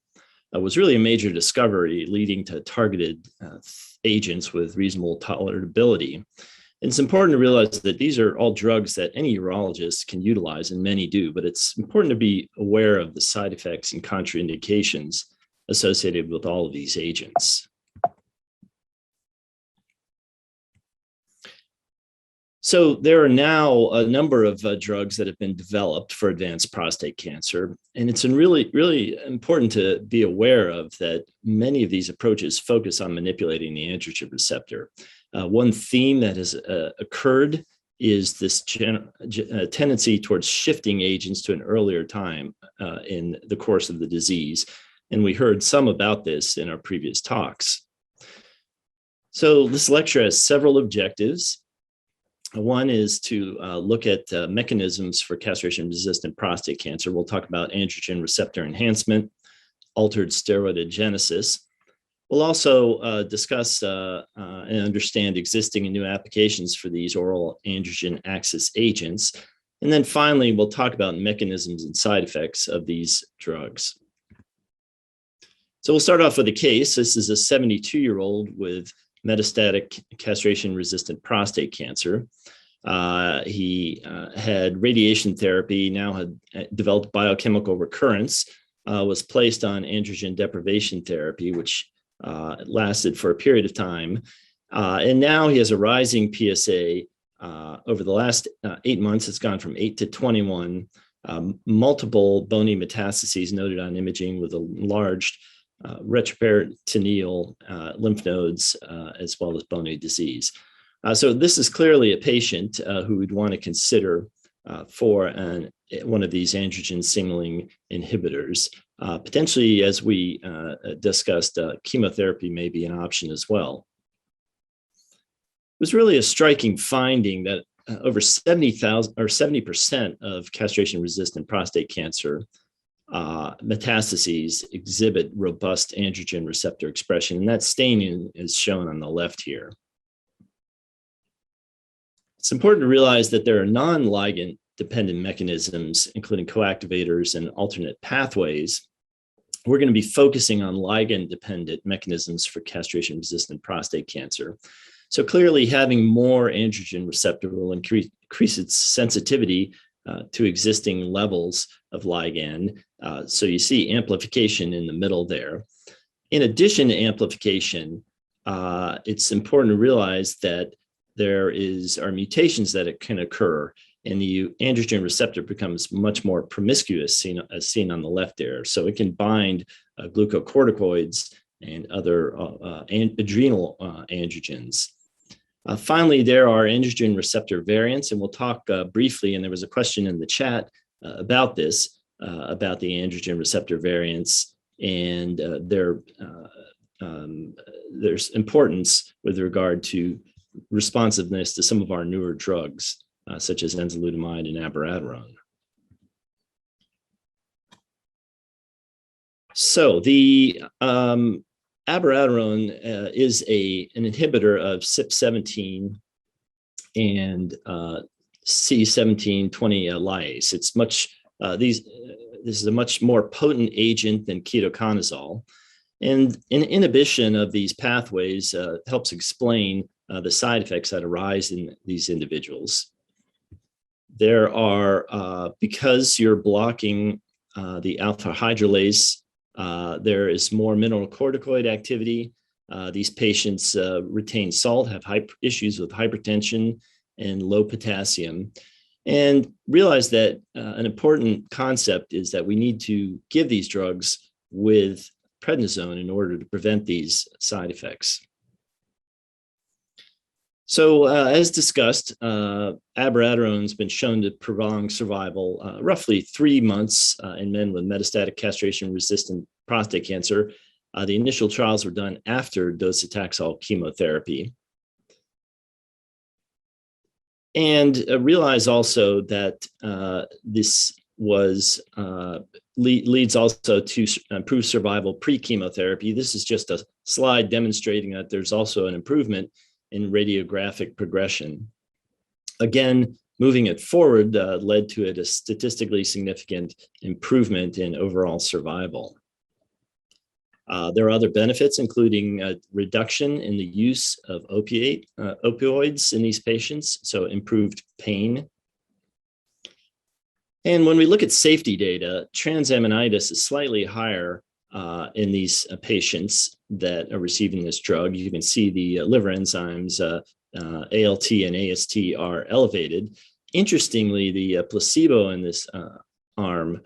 D: was really a major discovery leading to targeted agents with reasonable tolerability. And it's important to realize that these are all drugs that any urologist can utilize, and many do, but it's important to be aware of the side effects and contraindications associated with all of these agents. So there are now a number of drugs that have been developed for advanced prostate cancer. And it's really important to be aware of that many of these approaches focus on manipulating the androgen receptor. One theme that has occurred is this tendency towards shifting agents to an earlier time in the course of the disease. And we heard some about this in our previous talks. So this lecture has several objectives. One is to look at mechanisms for castration-resistant prostate cancer. We'll talk about androgen receptor enhancement, altered steroidogenesis. We'll also discuss and understand existing and new applications for these oral androgen axis agents. And then finally, we'll talk about mechanisms and side effects of these drugs. So we'll start off with a case. This is a 72-year-old with metastatic castration-resistant prostate cancer. He had radiation therapy, now had developed biochemical recurrence, was placed on androgen deprivation therapy, which lasted for a period of time. And now he has a rising PSA. Over the last 8 months, it's gone from 8 to 21, multiple bony metastases noted on imaging with enlarged retroperitoneal lymph nodes, as well as bony disease. So this is clearly a patient who we'd want to consider for one of these androgen signaling inhibitors. Potentially, as we discussed, chemotherapy may be an option as well. It was really a striking finding that over 70% of castration-resistant prostate cancer metastases exhibit robust androgen receptor expression, and that staining is shown on the left here. It's important to realize that there are non-ligand dependent mechanisms, including coactivators and alternate pathways. We're going to be focusing on ligand dependent mechanisms for castration-resistant prostate cancer. So clearly having more androgen receptor will increase its sensitivity to existing levels of ligand. So you see amplification in the middle there. In addition to amplification, it's important to realize that there are mutations that it can occur, and the androgen receptor becomes much more promiscuous, as seen on the left there. So it can bind glucocorticoids and other adrenal androgens. Finally, there are androgen receptor variants, and we'll talk briefly, and there was a question in the chat about this, about the androgen receptor variants and there's importance with regard to responsiveness to some of our newer drugs, such as enzalutamide and abiraterone. So the abiraterone is an inhibitor of CYP17 and C1720 lyase. It's this is a much more potent agent than ketoconazole, and an inhibition of these pathways helps explain the side effects that arise in these individuals. There are, because you're blocking the alpha hydrolase, there is more mineralocorticoid activity. These patients retain salt, have issues with hypertension and low potassium. and realized that an important concept is that we need to give these drugs with prednisone in order to prevent these side effects. So as discussed, abiraterone has been shown to prolong survival roughly 3 months in men with metastatic castration-resistant prostate cancer. The initial trials were done after docetaxel chemotherapy. And realize also that this was leads also to improved survival pre-chemotherapy. This is just a slide demonstrating that there's also an improvement in radiographic progression. Again, moving it forward led to a statistically significant improvement in overall survival. There are other benefits, including a reduction in the use of opioids in these patients, so improved pain. And when we look at safety data, transaminitis is slightly higher in these patients that are receiving this drug. You can see the liver enzymes, ALT and AST, are elevated. Interestingly, the placebo in this arm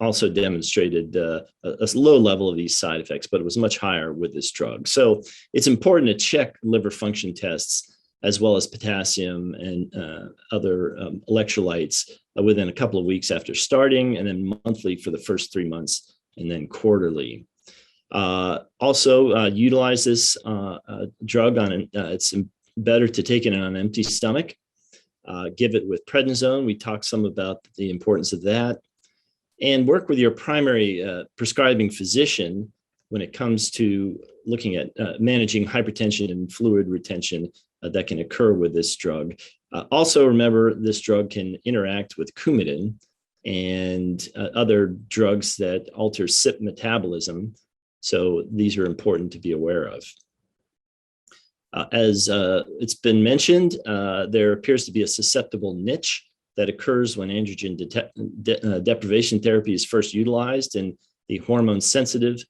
D: also demonstrated a low level of these side effects, but it was much higher with this drug. So it's important to check liver function tests as well as potassium and other electrolytes within a couple of weeks after starting, and then monthly for the first 3 months, and then quarterly. Also utilize this drug on, it's better to take it on an empty stomach. Give it with prednisone. We talked some about the importance of that. And work with your primary prescribing physician when it comes to looking at managing hypertension and fluid retention that can occur with this drug. Also remember, this drug can interact with Coumadin and other drugs that alter CYP metabolism. So these are important to be aware of. As it's been mentioned, there appears to be a susceptible niche that occurs when androgen deprivation therapy is first utilized in the hormone-sensitive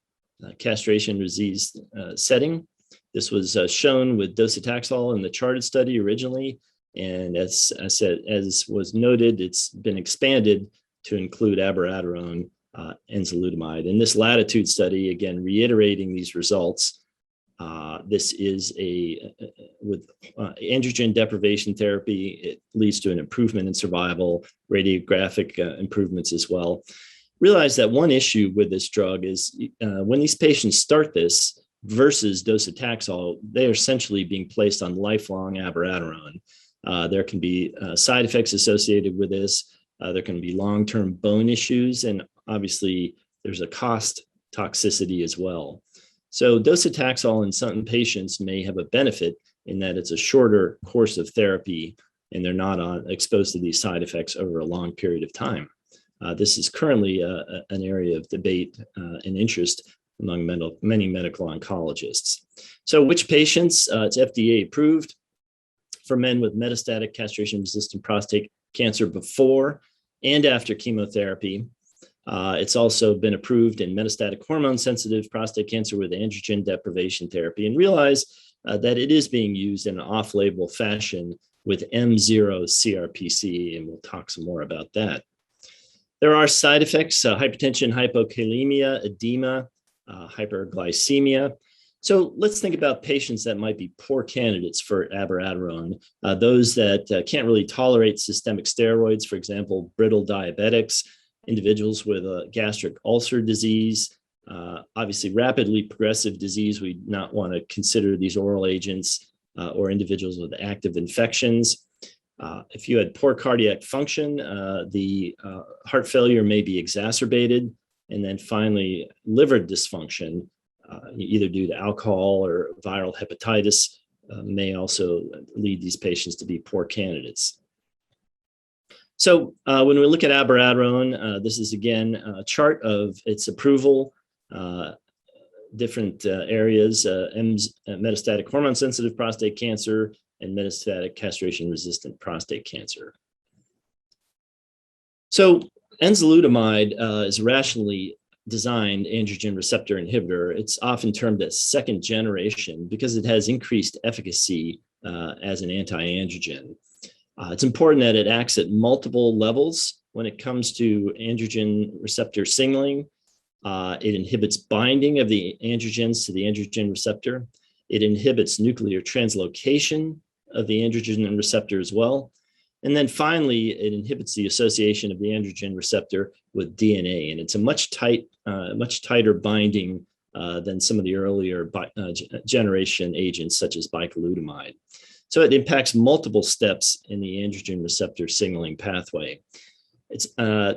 D: castration-resist setting. This was shown with docetaxel in the CHARTED study originally, and as I said, as was noted, it's been expanded to include abiraterone, enzalutamide. In this LATITUDE study, again, reiterating these results, this is with androgen deprivation therapy, it leads to an improvement in survival, radiographic improvements as well. Realize that one issue with this drug is when these patients start this versus docetaxel, they are essentially being placed on lifelong abiraterone. There can be side effects associated with this. There can be long-term bone issues, and obviously there's a cost toxicity as well. So docetaxel in some patients may have a benefit in that it's a shorter course of therapy and they're not exposed to these side effects over a long period of time. This is currently an area of debate and interest among many medical oncologists. So which patients? It's FDA approved for men with metastatic castration-resistant prostate cancer before and after chemotherapy. It's also been approved in metastatic hormone-sensitive prostate cancer with androgen deprivation therapy, and realize that it is being used in an off-label fashion with mCRPC, and we'll talk some more about that. There are side effects, hypertension, hypokalemia, edema, hyperglycemia. So let's think about patients that might be poor candidates for abiraterone, those that can't really tolerate systemic steroids, for example, brittle diabetics, individuals with a gastric ulcer disease, obviously rapidly progressive disease. We not want to consider these oral agents, or individuals with active infections. If you had poor cardiac function, the heart failure may be exacerbated. And then finally, liver dysfunction, either due to alcohol or viral hepatitis, may also lead these patients to be poor candidates. So when we look at abiraterone, this is again a chart of its approval, different areas, metastatic hormone-sensitive prostate cancer and metastatic castration-resistant prostate cancer. So enzalutamide is a rationally designed androgen receptor inhibitor. It's often termed as second generation because it has increased efficacy as an anti-androgen. It's important that it acts at multiple levels when it comes to androgen receptor signaling. It inhibits binding of the androgens to the androgen receptor. It inhibits nuclear translocation of the androgen receptor as well. And then finally, it inhibits the association of the androgen receptor with DNA. And it's a much tighter binding than some of the earlier generation agents such as bicalutamide. So it impacts multiple steps in the androgen receptor signaling pathway. It's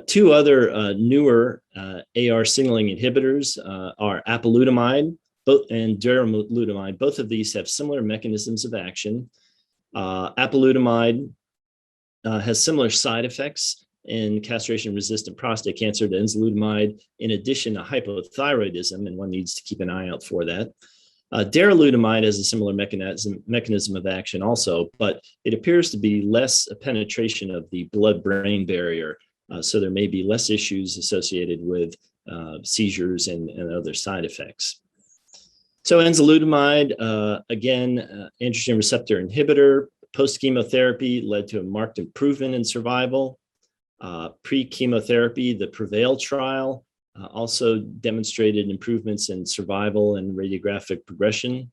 D: two other newer AR signaling inhibitors are apalutamide and darolutamide. Both of these have similar mechanisms of action. Apalutamide has similar side effects in castration-resistant prostate cancer to enzalutamide, in addition to hypothyroidism, and one needs to keep an eye out for that. Darolutamide has a similar mechanism of action also, but it appears to be less penetration of the blood-brain barrier, so there may be less issues associated with seizures and other side effects. So enzalutamide, again, androgen receptor inhibitor, post-chemotherapy led to a marked improvement in survival. Pre-chemotherapy, the PREVAIL trial, also demonstrated improvements in survival and radiographic progression.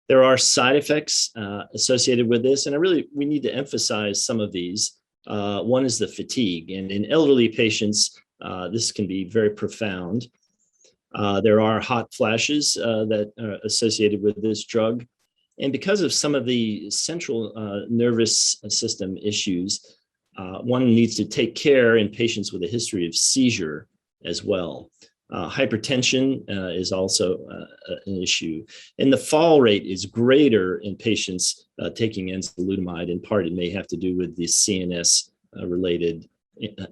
D: There are side effects associated with this, and we need to emphasize some of these. One is the fatigue, and in elderly patients, this can be very profound. There are hot flashes that are associated with this drug, and because of some of the central nervous system issues, one needs to take care in patients with a history of seizure as well. Hypertension is also an issue. And the fall rate is greater in patients taking enzalutamide. In part, it may have to do with the CNS related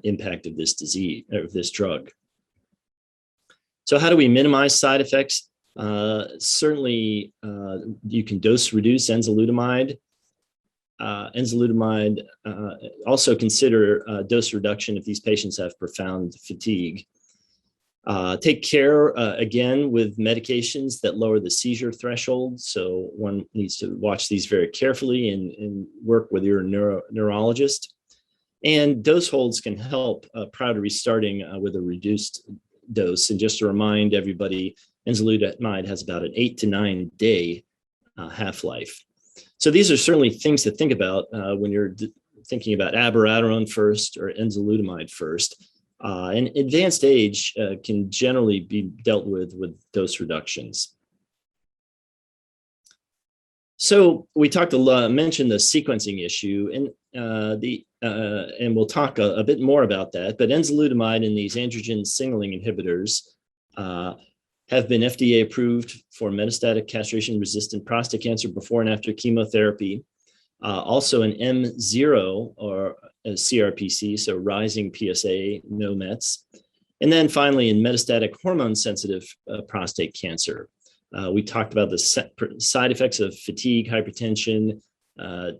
D: impact of this disease, or this drug. So how do we minimize side effects? Certainly, you can dose reduce enzalutamide. Enzalutamide, also consider dose reduction if these patients have profound fatigue. Take care, again, with medications that lower the seizure threshold. So one needs to watch these very carefully and work with your neurologist. And dose holds can help prior to restarting with a reduced dose. And just to remind everybody, enzalutamide has about an 8 to 9 day half-life. So these are certainly things to think about when you're thinking about abiraterone first or enzalutamide first. And advanced age can generally be dealt with dose reductions. So we mentioned the sequencing issue, and we'll talk a bit more about that. But enzalutamide and these androgen signaling inhibitors have been FDA approved for metastatic castration-resistant prostate cancer before and after chemotherapy. Also an M0 or a CRPC, so rising PSA, no Mets. And then finally in metastatic hormone-sensitive prostate cancer. We talked about the side effects of fatigue, hypertension,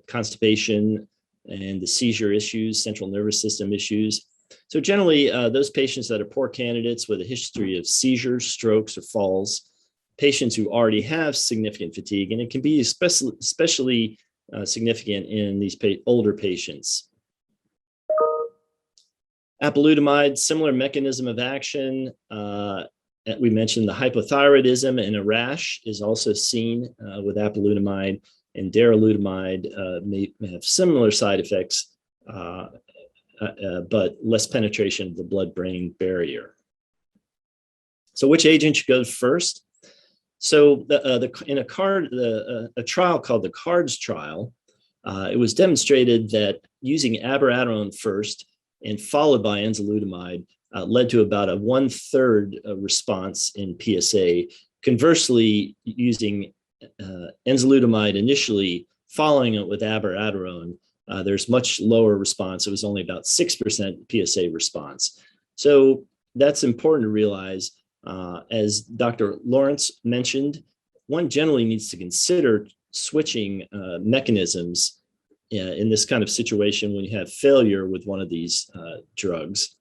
D: constipation, and the seizure issues, central nervous system issues. So generally, those patients that are poor candidates with a history of seizures, strokes, or falls, patients who already have significant fatigue, and it can be especially significant in these older patients. Apalutamide, similar mechanism of action. We mentioned the hypothyroidism, and a rash is also seen with apalutamide, and darolutamide may have similar side effects, but less penetration of the blood-brain barrier. So which agent should go first? So in a trial called the CARDS trial, it was demonstrated that using abiraterone first and followed by enzalutamide led to about a 1/3 response in PSA. Conversely, using enzalutamide initially, following it with abiraterone, there's much lower response. It was only about 6% PSA response. So that's important to realize. As Dr. Lawrence mentioned, one generally needs to consider switching mechanisms in this kind of situation when you have failure with one of these drugs.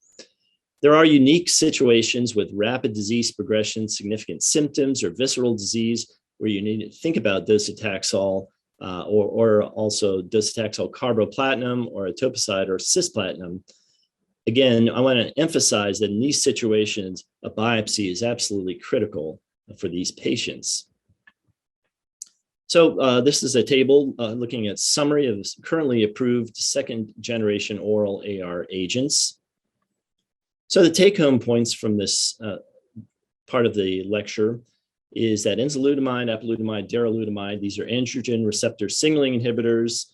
D: There are unique situations with rapid disease progression, significant symptoms, or visceral disease where you need to think about docetaxel. or also docetaxel carboplatin or etoposide or cisplatin. Again, I want to emphasize that in these situations, a biopsy is absolutely critical for these patients. So this is a table looking at summary of currently approved second generation oral AR agents. So the take-home points from this part of the lecture is that enzalutamide, apalutamide, darolutamide, these are androgen receptor signaling inhibitors,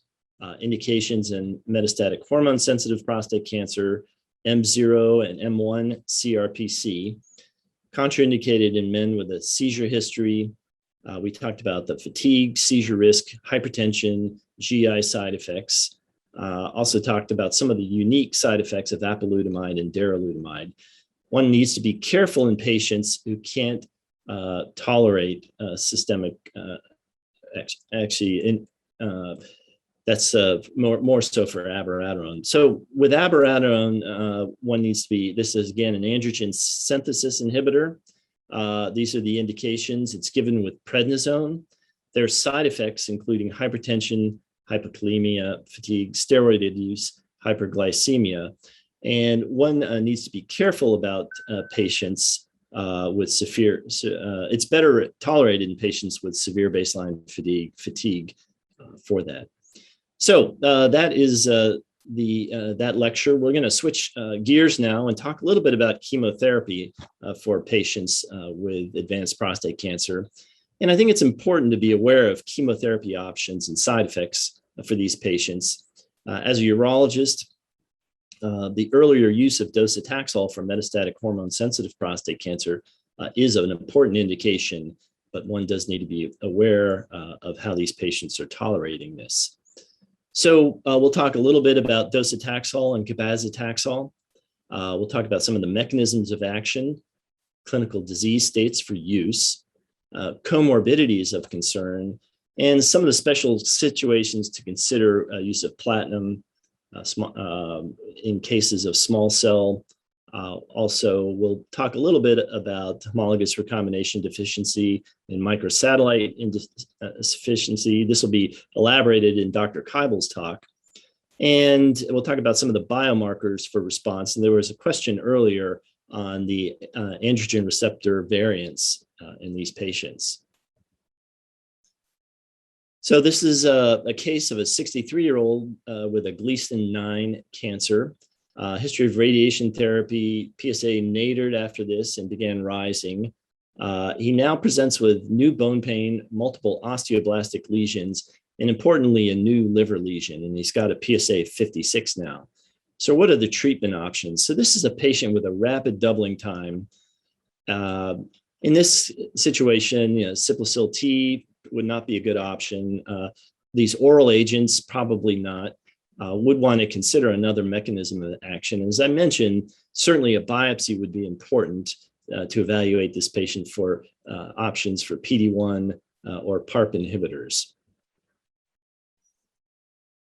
D: indications in metastatic hormone-sensitive prostate cancer, M0 and M1 CRPC, contraindicated in men with a seizure history. We talked about the fatigue, seizure risk, hypertension, GI side effects. Also talked about some of the unique side effects of apalutamide and darolutamide. One needs to be careful in patients who can't tolerate systemic, that's more so for abiraterone. So with abiraterone, one needs to be, this is again an androgen synthesis inhibitor. These are the indications. It's given with prednisone. There are side effects, including hypertension, hypokalemia, fatigue, steroid use, hyperglycemia. And one needs to be careful about patients with severe, it's better tolerated in patients with severe baseline fatigue for that. So that is that lecture. We're going to switch gears now and talk a little bit about chemotherapy for patients with advanced prostate cancer. And I think it's important to be aware of chemotherapy options and side effects for these patients. As a urologist, the earlier use of docetaxel for metastatic hormone-sensitive prostate cancer is an important indication, but one does need to be aware of how these patients are tolerating this. So we'll talk a little bit about docetaxel and cabazitaxel. We'll talk about some of the mechanisms of action, clinical disease states for use, comorbidities of concern, and some of the special situations to consider use of platinum in cases of small cell. Also, we'll talk a little bit about homologous recombination deficiency and microsatellite insufficiency. This will be elaborated in Dr. Keibel's talk. And we'll talk about some of the biomarkers for response. And there was a question earlier on the androgen receptor variants in these patients. So this is a case of a 63-year-old with a Gleason 9 cancer. History of radiation therapy, PSA natered after this and began rising. He now presents with new bone pain, multiple osteoblastic lesions, and importantly, a new liver lesion, and he's got a PSA 56 now. So what are the treatment options? So this is a patient with a rapid doubling time. In this situation, Ciplicil-T would not be a good option. These oral agents, probably not. Would want to consider another mechanism of action. As I mentioned, certainly a biopsy would be important to evaluate this patient for options for PD-1 or PARP inhibitors.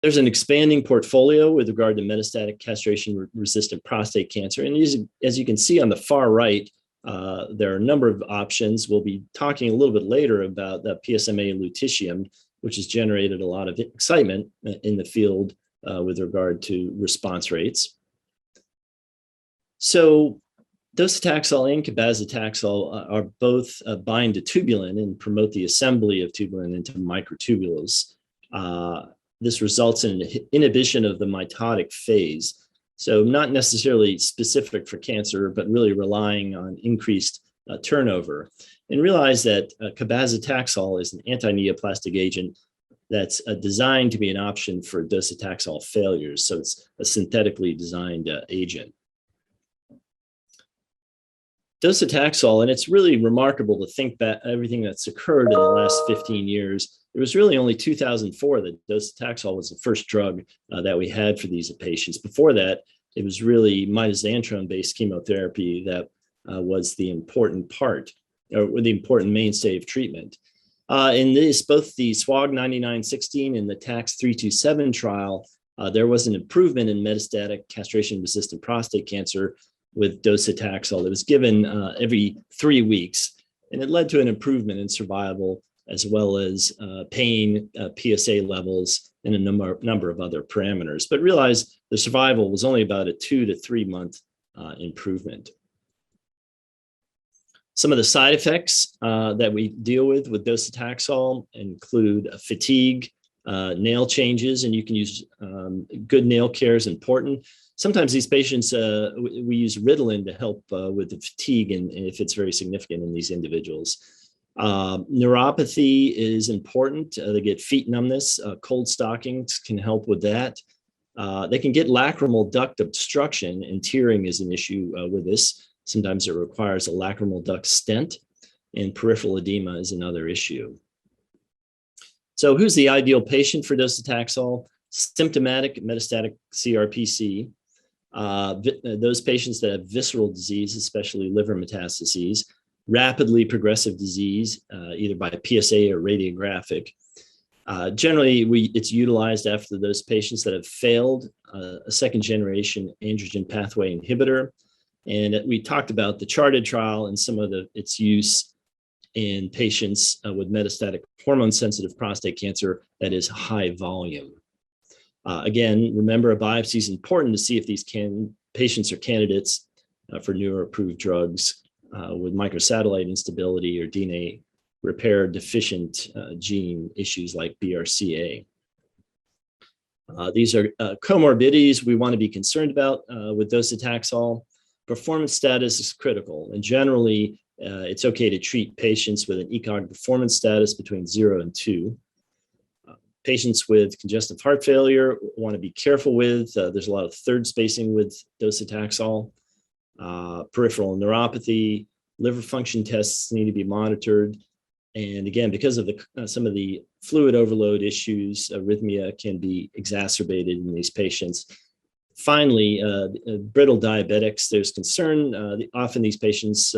D: There's an expanding portfolio with regard to metastatic castration-resistant prostate cancer. And as you can see on the far right, there are a number of options. We'll be talking a little bit later about the PSMA lutetium, which has generated a lot of excitement in the field with regard to response rates. So docetaxel and cabazitaxel are both bind to tubulin and promote the assembly of tubulin into microtubules. This results in an inhibition of the mitotic phase. So not necessarily specific for cancer, but really relying on increased turnover. And realize that cabazitaxel is an anti-neoplastic agent that's designed to be an option for docetaxel failures. So it's a synthetically designed agent. Docetaxel, and it's really remarkable to think back everything that's occurred in the last 15 years. It was really only 2004 that docetaxel was the first drug that we had for these patients. Before that, it was really mitoxantrone-based chemotherapy that was the important part, or the important mainstay of treatment. In this, both the SWOG 9916 and the TAX 327 trial, there was an improvement in metastatic castration-resistant prostate cancer with docetaxel. It was given every 3 weeks, and it led to an improvement in survival as well as pain, PSA levels, and a number of other parameters. But realize the survival was only about a 2 to 3 month improvement. Some of the side effects that we deal with docetaxel include fatigue, nail changes, and you can use good nail care is important. Sometimes these patients, we use Ritalin to help with the fatigue, and if it's very significant in these individuals. Neuropathy is important. They get feet numbness. Cold stockings can help with that. They can get lacrimal duct obstruction, and tearing is an issue with this. Sometimes it requires a lacrimal duct stent, and peripheral edema is another issue. So who's the ideal patient for docetaxel? Symptomatic metastatic CRPC. Those patients that have visceral disease, especially liver metastases, rapidly progressive disease, either by PSA or radiographic. Generally, it's utilized after those patients that have failed a second generation androgen pathway inhibitor. And we talked about the CHARTED trial and some of its use in patients with metastatic hormone-sensitive prostate cancer that is high volume. Again, remember, a biopsy is important to see if these patients are candidates for newer approved drugs with microsatellite instability or DNA repair deficient gene issues like BRCA. These are comorbidities we want to be concerned about with docetaxel. Performance status is critical, and generally it's okay to treat patients with an ECOG performance status between 0 and 2. Patients with congestive heart failure want to be careful with. There's a lot of third spacing with docetaxel. Peripheral neuropathy, liver function tests need to be monitored. And again, because of some of the fluid overload issues, arrhythmia can be exacerbated in these patients. Finally, brittle diabetics, there's concern. Often these patients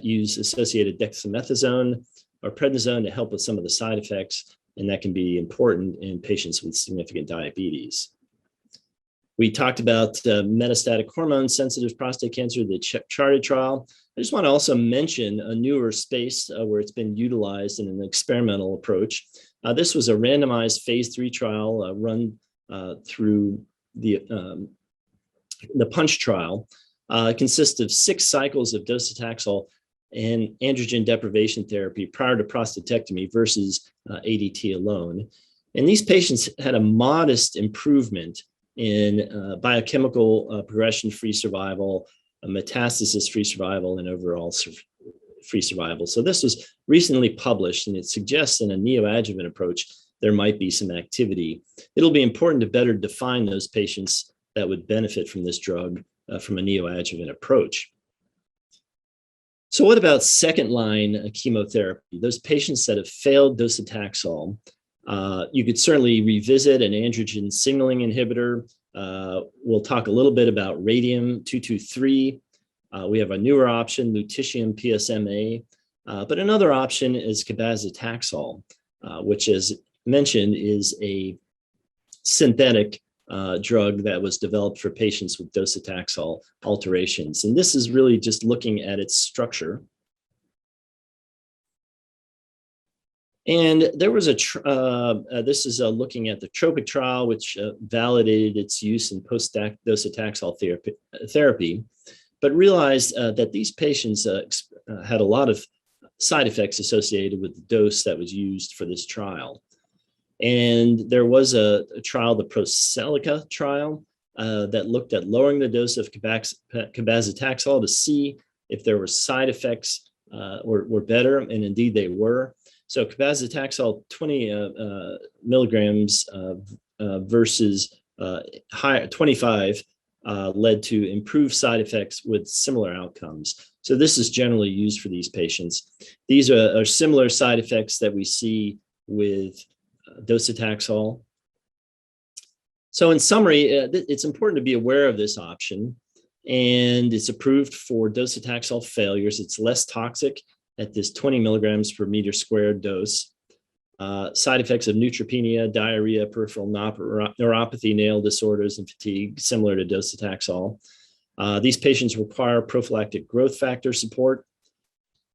D: use associated dexamethasone or prednisone to help with some of the side effects, and that can be important in patients with significant diabetes. We talked about metastatic hormone-sensitive prostate cancer, the CHARTED trial. I just want to also mention a newer space where it's been utilized in an experimental approach. This was a randomized phase 3 trial run through the PUNCH trial. It consists of 6 cycles of docetaxel and androgen deprivation therapy prior to prostatectomy versus ADT alone. And these patients had a modest improvement in biochemical progression-free survival, metastasis-free survival, and overall free survival. So this was recently published, and it suggests in a neoadjuvant approach, there might be some activity. It'll be important to better define those patients that would benefit from this drug from a neoadjuvant approach. So what about second-line chemotherapy? Those patients that have failed docetaxel, you could certainly revisit an androgen signaling inhibitor. We'll talk a little bit about radium-223. We have a newer option, lutetium PSMA, but another option is cabazitaxel, which, as mentioned, is a synthetic drug that was developed for patients with docetaxel alterations. And this is really just looking at its structure. And there was this is looking at the TROPIC trial, which validated its use in post-docetaxel therapy, but realized that these patients had a lot of side effects associated with the dose that was used for this trial. And there was a trial, the Proselica trial, that looked at lowering the dose of cabazitaxel to see if there were side effects were better, and indeed they were. So cabazitaxel 20 milligrams versus 25 led to improved side effects with similar outcomes. So this is generally used for these patients. These are similar side effects that we see with docetaxel. So in summary, it's important to be aware of this option, and it's approved for docetaxel failures. It's less toxic at this 20 milligrams per meter squared dose. Side effects of neutropenia, diarrhea, peripheral neuropathy, nail disorders, and fatigue, similar to docetaxel. These patients require prophylactic growth factor support.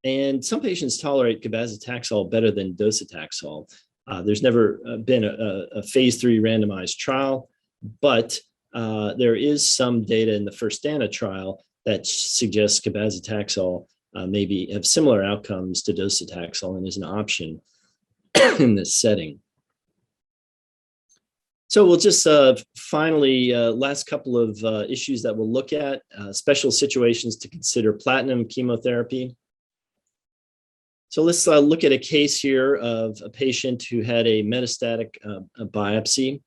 D: And some patients tolerate cabazitaxel better than docetaxel. There's never been a phase 3 randomized trial, but there is some data in the Firstana trial that suggests cabazitaxel maybe have similar outcomes to docetaxel and is an option in this setting. So we'll just finally, last couple of issues that we'll look at, special situations to consider platinum chemotherapy. So let's look at a case here of a patient who had a metastatic biopsy,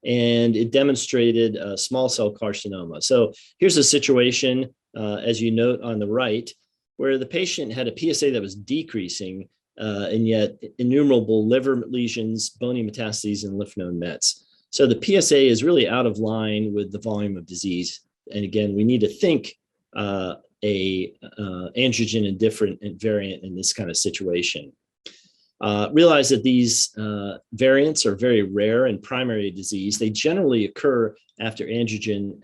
D: and it demonstrated a small cell carcinoma. So here's a situation, as you note on the right, where the patient had a PSA that was decreasing, and yet innumerable liver lesions, bony metastases, and lymph node mets. So the PSA is really out of line with the volume of disease. And again, we need to think a androgen indifferent variant in this kind of situation. Realize that these variants are very rare in primary disease. They generally occur after androgen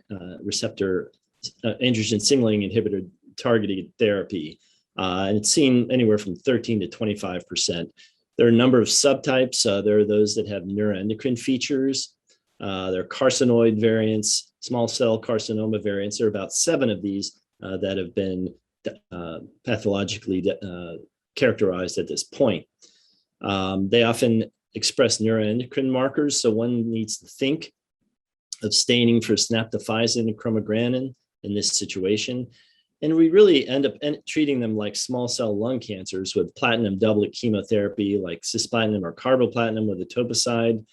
D: androgen signaling inhibitor targeted therapy. And it's seen anywhere from 13 to 25%. There are a number of subtypes. There are those that have neuroendocrine features. There are carcinoid variants, small cell carcinoma variants. There are about 7 of these that have been pathologically characterized at this point. They often express neuroendocrine markers, so one needs to think of staining for synaptophysin and chromogranin in this situation. And we really end up treating them like small cell lung cancers with platinum doublet chemotherapy like cisplatin or carboplatin with etoposide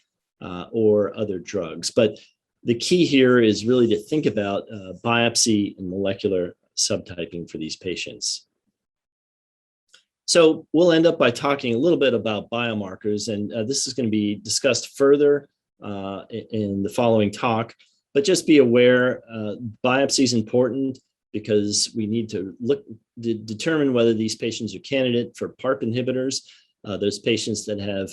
D: or other drugs. But the key here is really to think about biopsy and molecular subtyping for these patients. So we'll end up by talking a little bit about biomarkers, and this is going to be discussed further in the following talk. But just be aware, biopsy is important because we need to determine whether these patients are candidate for PARP inhibitors. Those patients that have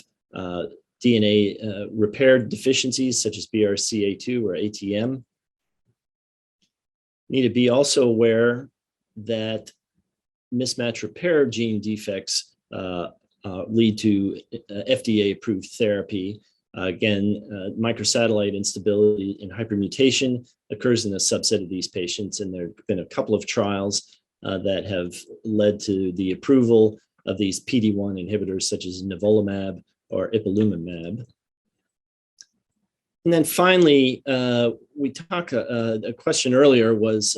D: DNA repair deficiencies such as BRCA2 or ATM. Need to be also aware that mismatch repair gene defects lead to FDA-approved therapy. Again, microsatellite instability and hypermutation occurs in a subset of these patients, and there have been a couple of trials that have led to the approval of these PD-1 inhibitors such as nivolumab or ipilimumab. And then finally, we talked, a question earlier was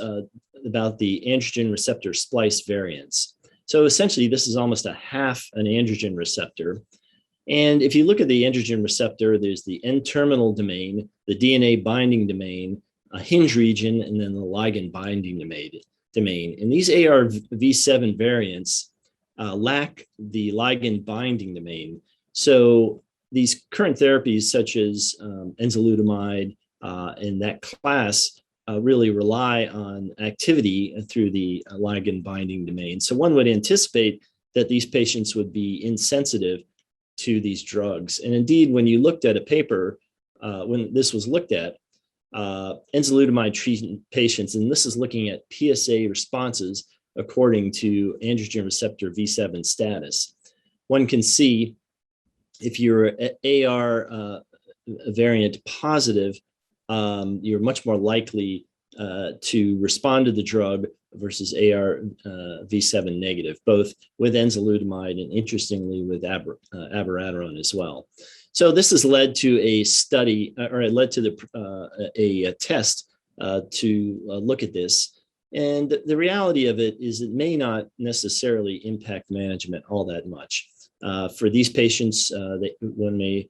D: about the androgen receptor splice variants. So essentially, this is almost a half an androgen receptor. And if you look at the androgen receptor, there's the N-terminal domain, the DNA binding domain, a hinge region, and then the ligand binding domain. And these ARV7 variants lack the ligand binding domain. So these current therapies such as enzalutamide and that class really rely on activity through the ligand binding domain. So one would anticipate that these patients would be insensitive to these drugs. And indeed, when you looked at a paper, when this was looked at, enzalutamide treated patients, and this is looking at PSA responses according to androgen receptor V7 status. One can see if you're AR variant positive, you're much more likely to respond to the drug versus AR V7 negative, both with enzalutamide and interestingly with abiraterone as well. So this has led to a study, or it led to a test to look at this. And the reality of it is it may not necessarily impact management all that much. For these patients, one may,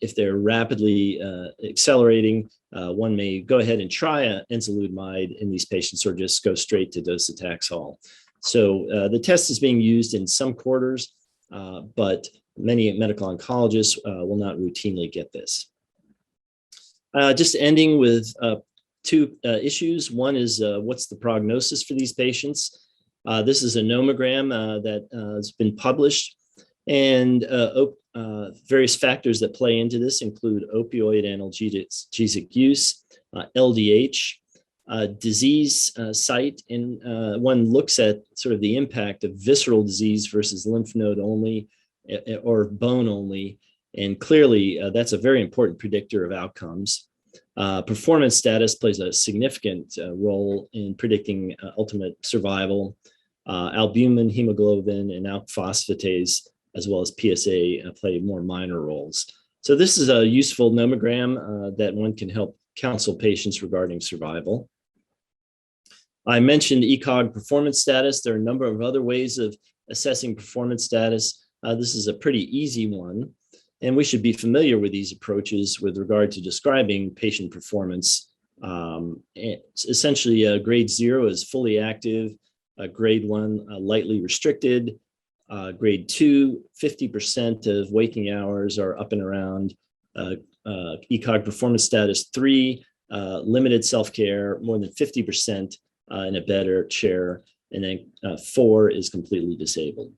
D: if they're rapidly accelerating, one may go ahead and try enzalutamide in these patients or just go straight to docetaxel. So the test is being used in some quarters, but many medical oncologists will not routinely get this. Just ending with 2 issues. One is what's the prognosis for these patients? This is a nomogram that has been published, and various factors that play into this include opioid analgesic use, LDH, disease site, and one looks at sort of the impact of visceral disease versus lymph node only or bone only. And clearly, that's a very important predictor of outcomes. Performance status plays a significant role in predicting ultimate survival. Albumin, hemoglobin, and alk phosphatase, as well as PSA, play more minor roles. So this is a useful nomogram that one can help counsel patients regarding survival. I mentioned ECOG performance status. There are a number of other ways of assessing performance status. This is a pretty easy one, and we should be familiar with these approaches with regard to describing patient performance. Essentially, grade 0 is fully active, grade 1 lightly restricted, grade 2, 50% of waking hours are up and around, ECOG performance status 3, limited self-care, more than 50% in a bed or chair, and then 4 is completely disabled.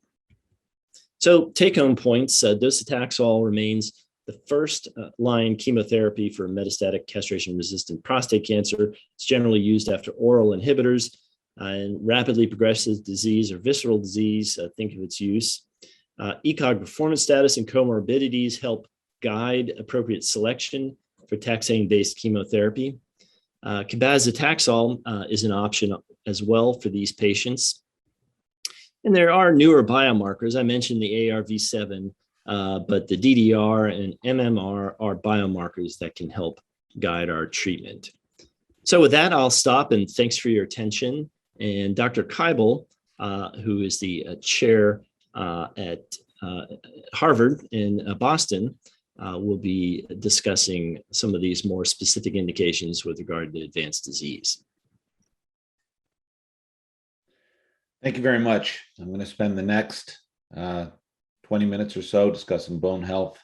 D: So take-home points, docetaxel remains the first line chemotherapy for metastatic castration-resistant prostate cancer. It's generally used after oral inhibitors and rapidly progressive disease or visceral disease, think of its use. ECOG performance status and comorbidities help guide appropriate selection for taxane-based chemotherapy. Cabazitaxel is an option as well for these patients. And there are newer biomarkers. I mentioned the ARV7, but the DDR and MMR are biomarkers that can help guide our treatment. So with that, I'll stop, and thanks for your attention. And Dr. Keibel, who is the chair at Harvard in Boston, will be discussing some of these more specific indications with regard to advanced disease.
E: Thank you very much. I'm going to spend the next 20 minutes or so discussing bone health.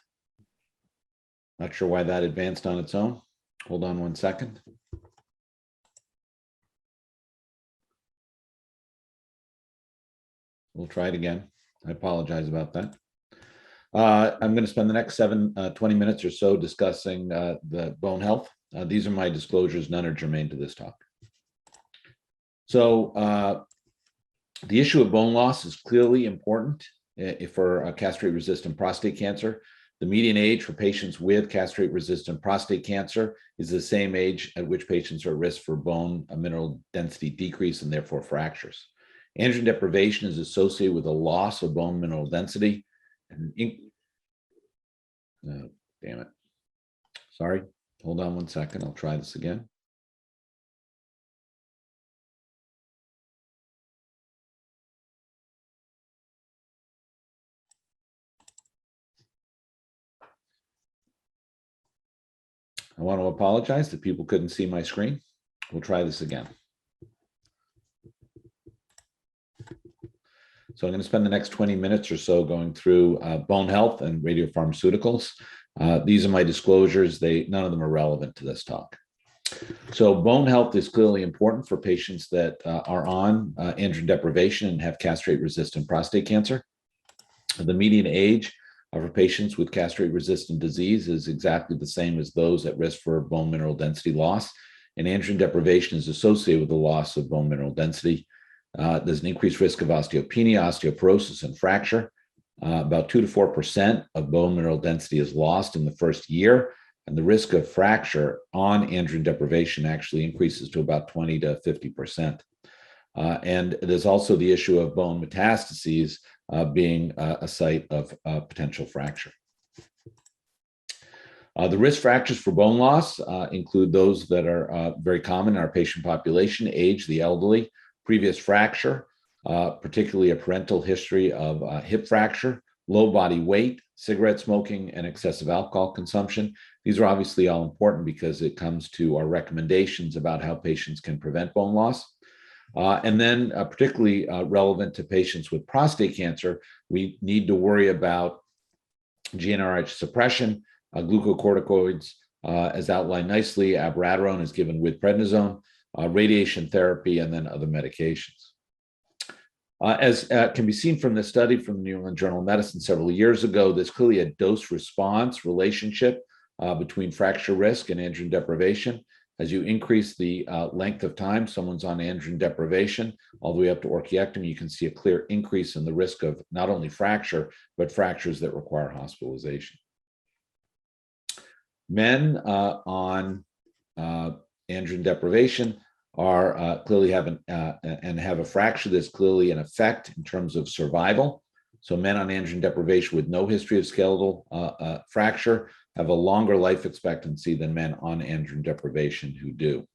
E: Not sure why that advanced on its own. Hold on one second. We'll try it again. I apologize about that. I'm going to spend the next 20 minutes or so discussing the bone health. These are my disclosures. None are germane to this talk. So the issue of bone loss is clearly important for castrate-resistant prostate cancer. The median age for patients with castrate-resistant prostate cancer is the same age at which patients are at risk for bone mineral density decrease and therefore fractures. Androgen deprivation is associated with a loss of bone mineral density. Damn it. Sorry. Hold on one second. I'll try this again. I want to apologize that people couldn't see my screen. We'll try this again. So I'm going to spend the next 20 minutes or so going through bone health and radiopharmaceuticals. These are my disclosures. None of them are relevant to this talk. So bone health is clearly important for patients that are on androgen deprivation and have castrate-resistant prostate cancer. The median age for patients with castrate-resistant disease is exactly the same as those at risk for bone mineral density loss. And androgen deprivation is associated with the loss of bone mineral density. There's an increased risk of osteopenia, osteoporosis, and fracture. About 2 to 4% of bone mineral density is lost in the first year, and the risk of fracture on androgen deprivation actually increases to about 20 to 50%. And there's also the issue of bone metastases being a site of potential fracture. The risk factors for bone loss include those that are very common in our patient population: age, the elderly, previous fracture, particularly a parental history of hip fracture, low body weight, cigarette smoking, and excessive alcohol consumption. These are obviously all important because it comes to our recommendations about how patients can prevent bone loss. And then particularly relevant to patients with prostate cancer, we need to worry about GnRH suppression, glucocorticoids, as outlined nicely. Abiraterone is given with prednisone, radiation therapy, and then other medications. As can be seen from this study from the New England Journal of Medicine several years ago, there's clearly a dose-response relationship between fracture risk and androgen deprivation. As you increase the length of time someone's on androgen deprivation, all the way up to orchiectomy, you can see a clear increase in the risk of not only fracture, but fractures that require hospitalization. Men on androgen deprivation are clearly have a fracture that's clearly an effect in terms of survival. So men on androgen deprivation with no history of skeletal fracture have a longer life expectancy than men on androgen deprivation who do.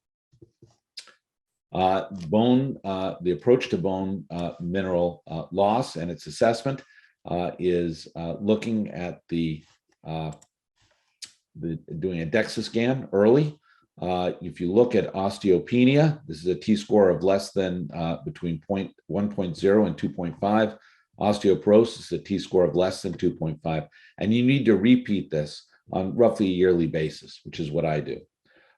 E: The approach to bone mineral loss and its assessment is looking at doing a DEXA scan early. If you look at osteopenia, this is a T-score of less than between 1.0 and 2.5. Osteoporosis, a T-score of less than 2.5. And you need to repeat this on roughly a yearly basis, which is what I do.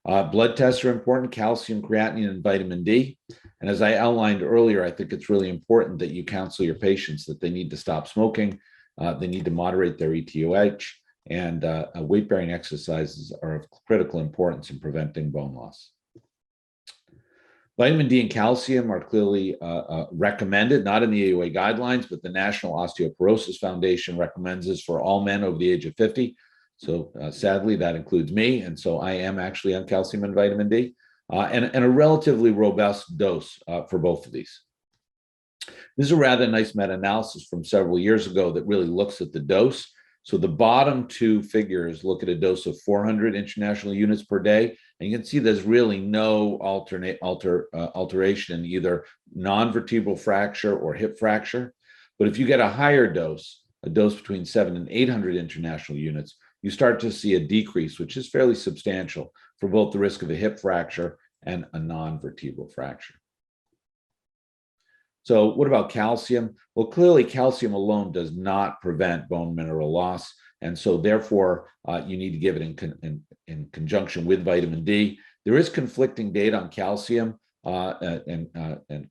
E: Blood tests are important: calcium, creatinine, and vitamin D. And as I outlined earlier, I think it's really important that you counsel your patients that they need to stop smoking, they need to moderate their ETOH, and weight-bearing exercises are of critical importance in preventing bone loss. Vitamin D and calcium are clearly recommended, not in the AUA guidelines, but the National Osteoporosis Foundation recommends this for all men over the age of 50. So sadly, that includes me. And so I am actually on calcium and vitamin D, and a relatively robust dose for both of these. This is a rather nice meta-analysis from several years ago that really looks at the dose. So the bottom two figures look at a dose of 400 international units per day. And you can see there's really no alteration in either non-vertebral fracture or hip fracture. But if you get a higher dose, a dose between 700 and 800 international units, you start to see a decrease, which is fairly substantial for both the risk of a hip fracture and a non-vertebral fracture. So what about calcium? Well, clearly calcium alone does not prevent bone mineral loss. And so therefore, you need to give it in conjunction with vitamin D. There is conflicting data on calcium and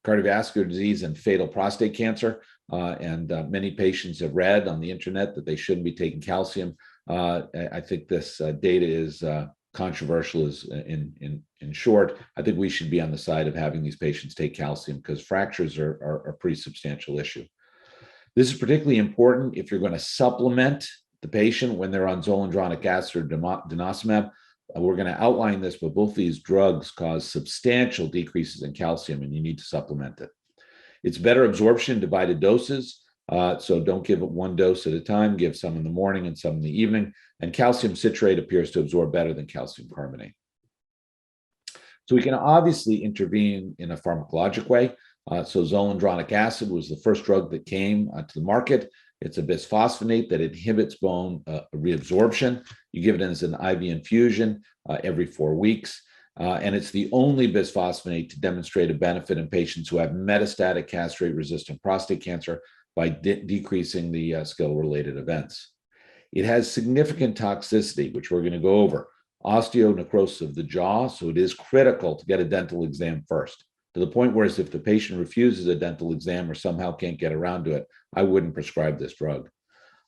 E: cardiovascular disease and fatal prostate cancer. And many patients have read on the internet that they shouldn't be taking calcium. I think this data is controversial. Is in short, I think we should be on the side of having these patients take calcium because fractures are a pretty substantial issue. This is particularly important if you're going to supplement the patient when they're on zoledronic acid or denosumab. We're going to outline this, but both these drugs cause substantial decreases in calcium, and you need to supplement it. It's better absorption in divided doses. So don't give it one dose at a time, give some in the morning and some in the evening. And calcium citrate appears to absorb better than calcium carbonate. So we can obviously intervene in a pharmacologic way. So zoledronic acid was the first drug that came to the market. It's a bisphosphonate that inhibits bone reabsorption. You give it as an IV infusion every 4 weeks. And it's the only bisphosphonate to demonstrate a benefit in patients who have metastatic castrate-resistant prostate cancer by decreasing the skill-related events. It has significant toxicity, which we're going to go over. Osteonecrosis of the jaw, so it is critical to get a dental exam first, to the point where if the patient refuses a dental exam or somehow can't get around to it, I wouldn't prescribe this drug.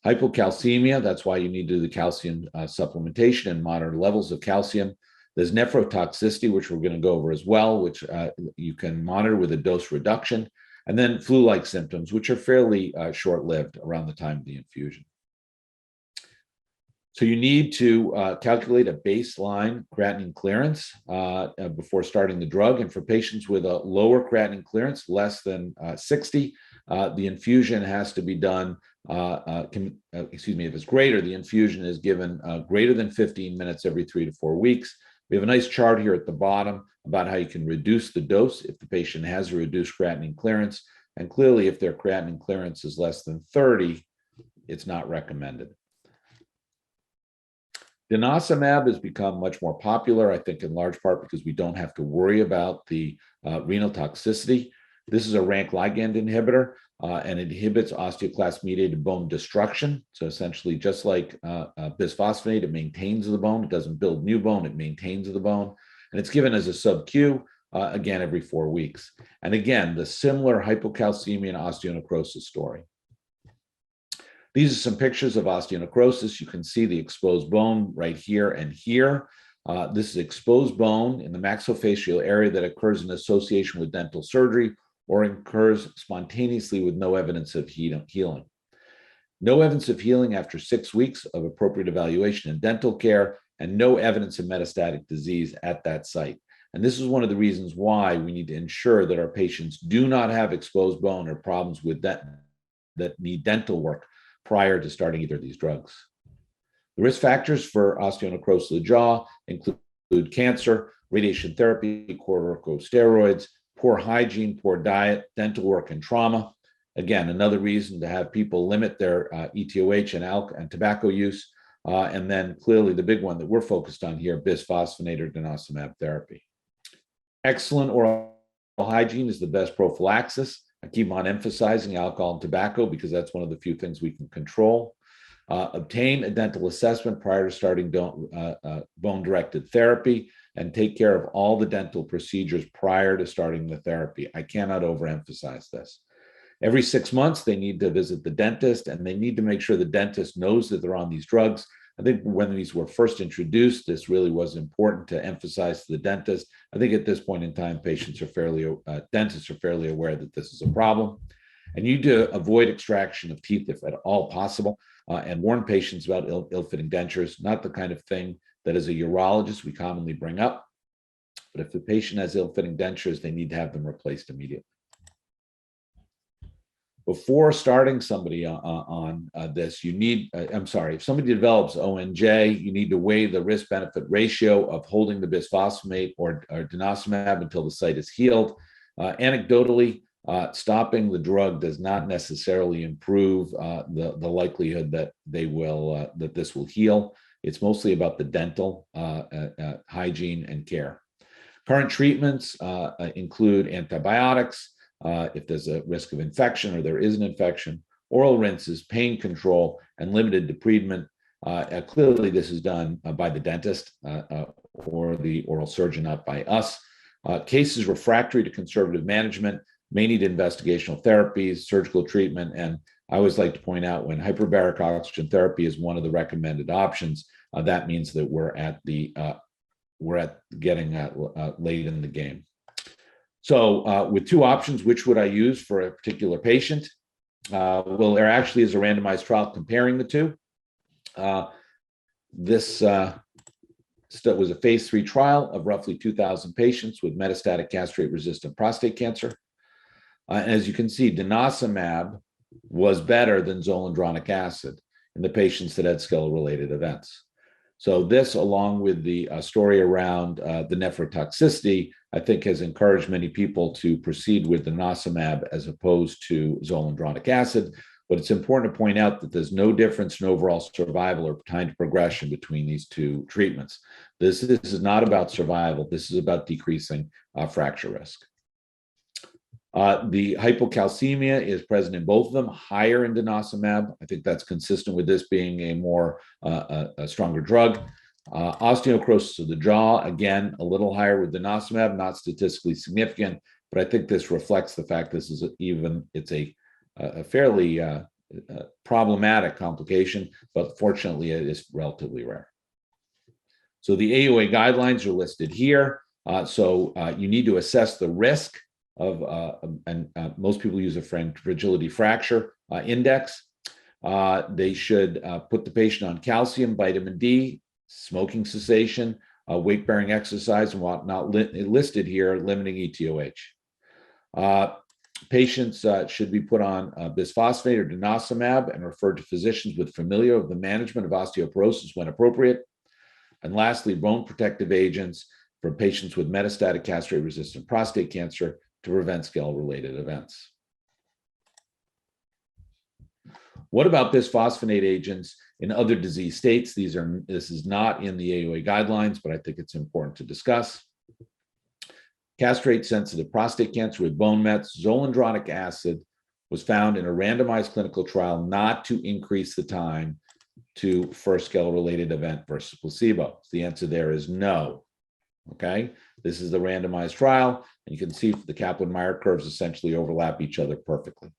E: Hypocalcemia, that's why you need to do the calcium supplementation and monitor levels of calcium. There's nephrotoxicity, which we're going to go over as well, which you can monitor with a dose reduction. And then flu-like symptoms, which are fairly short-lived around the time of the infusion. So you need to calculate a baseline creatinine clearance before starting the drug. And for patients with a lower creatinine clearance, less than 60, the infusion has to be done, if it's greater, the infusion is given greater than 15 minutes every 3 to 4 weeks. We have a nice chart here at the bottom about how you can reduce the dose if the patient has a reduced creatinine clearance. And clearly, if their creatinine clearance is less than 30, it's not recommended. Denosumab has become much more popular, I think, in large part because we don't have to worry about the renal toxicity. This is a rank ligand inhibitor, and it inhibits osteoclast-mediated bone destruction. So essentially, just like bisphosphonate, it maintains the bone. It doesn't build new bone, it maintains the bone. And it's given as a sub-Q, again, every 4 weeks. And again, the similar hypocalcemia and osteonecrosis story. These are some pictures of osteonecrosis. You can see the exposed bone right here and here. This is exposed bone in the maxillofacial area that occurs in association with dental surgery or occurs spontaneously with no evidence of healing. No evidence of healing after 6 weeks of appropriate evaluation and dental care, and no evidence of metastatic disease at that site. And this is one of the reasons why we need to ensure that our patients do not have exposed bone or problems with that need dental work prior to starting either of these drugs. The risk factors for osteonecrosis of the jaw include cancer, radiation therapy, corticosteroids, poor hygiene, poor diet, dental work, and trauma. Again, another reason to have people limit their ETOH and alcohol and tobacco use. And then clearly the big one that we're focused on here, bisphosphonate or denosumab therapy. Excellent oral hygiene is the best prophylaxis. I keep on emphasizing alcohol and tobacco because that's one of the few things we can control. Obtain a dental assessment prior to starting bone-directed therapy, and take care of all the dental procedures prior to starting the therapy. I cannot overemphasize this. Every 6 months, they need to visit the dentist, and they need to make sure the dentist knows that they're on these drugs. I think when these were first introduced, this really was important to emphasize to the dentist. I think at this point in time, dentists are fairly aware that this is a problem. And you need to avoid extraction of teeth if at all possible, and warn patients about ill-fitting dentures, not the kind of thing that as a urologist we commonly bring up. But if the patient has ill-fitting dentures, they need to have them replaced immediately. Before starting somebody on this, you need, if somebody develops ONJ, you need to weigh the risk-benefit ratio of holding the bisphosphonate or denosumab until the site is healed. Anecdotally, stopping the drug does not necessarily improve the likelihood that that this will heal. It's mostly about the dental hygiene and care. Current treatments include antibiotics, if there's a risk of infection or there is an infection, oral rinses, pain control, and limited debridement. Clearly, this is done by the dentist or the oral surgeon, not by us. Cases refractory to conservative management may need investigational therapies, surgical treatment, and I always like to point out when hyperbaric oxygen therapy is one of the recommended options, that means that we're getting late in the game. So with two options, which would I use for a particular patient? Well, there actually is a randomized trial comparing the two. This was a phase 3 trial of roughly 2,000 patients with metastatic castrate-resistant prostate cancer. And as you can see, denosumab was better than zoledronic acid in the patients that had skeletal-related events. So this, along with the story around the nephrotoxicity, I think has encouraged many people to proceed with denosumab as opposed to zoledronic acid. But it's important to point out that there's no difference in overall survival or time to progression between these two treatments. This is not about survival. This is about decreasing fracture risk. The hypocalcemia is present in both of them, higher in denosumab. I think that's consistent with this being a more a stronger drug. Osteonecrosis of the jaw, again, a little higher with denosumab, not statistically significant, but I think this reflects the fact this is it's a fairly problematic complication, but fortunately it is relatively rare. So the AUA guidelines are listed here. You need to assess the risk of, most people use a fragility fracture index. They should put the patient on calcium, vitamin D, smoking cessation, weight-bearing exercise, and whatnot listed here, limiting ETOH. Patients should be put on bisphosphonate or denosumab and referred to physicians with familiar with the management of osteoporosis when appropriate. And lastly, bone protective agents for patients with metastatic castrate-resistant prostate cancer to prevent skeletal-related events. What about bisphosphonate agents in other disease states? This is not in the AUA guidelines, but I think it's important to discuss. Castrate-sensitive prostate cancer with bone mets, zoledronic acid was found in a randomized clinical trial not to increase the time to first skeletal-related event versus placebo. So the answer there is no. Okay, this is the randomized trial, and you can see the Kaplan-Meier curves essentially overlap each other perfectly.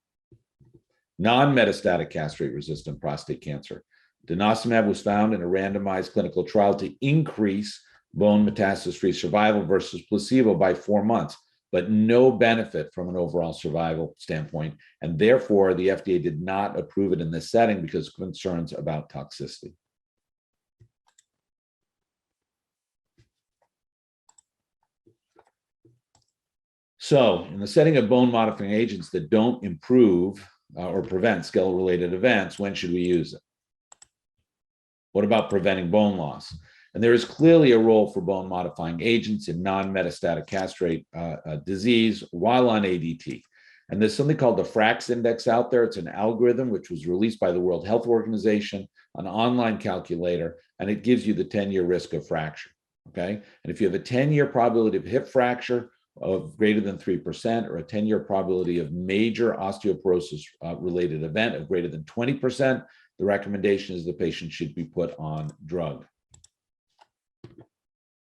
E: Non-metastatic castrate-resistant prostate cancer. Denosumab was found in a randomized clinical trial to increase bone metastasis-free survival versus placebo by 4 months, but no benefit from an overall survival standpoint. And therefore, the FDA did not approve it in this setting because of concerns about toxicity. So in the setting of bone modifying agents that don't improve or prevent skeletal-related events, when should we use it? What about preventing bone loss? And there is clearly a role for bone modifying agents in non-metastatic castrate disease while on ADT. And there's something called the FRAX index out there. It's an algorithm which was released by the World Health Organization, an online calculator, and it gives you the 10-year risk of fracture, okay? And if you have a 10-year probability of hip fracture of greater than 3%, or a 10-year probability of major osteoporosis related event of greater than 20%, the recommendation is the patient should be put on drug.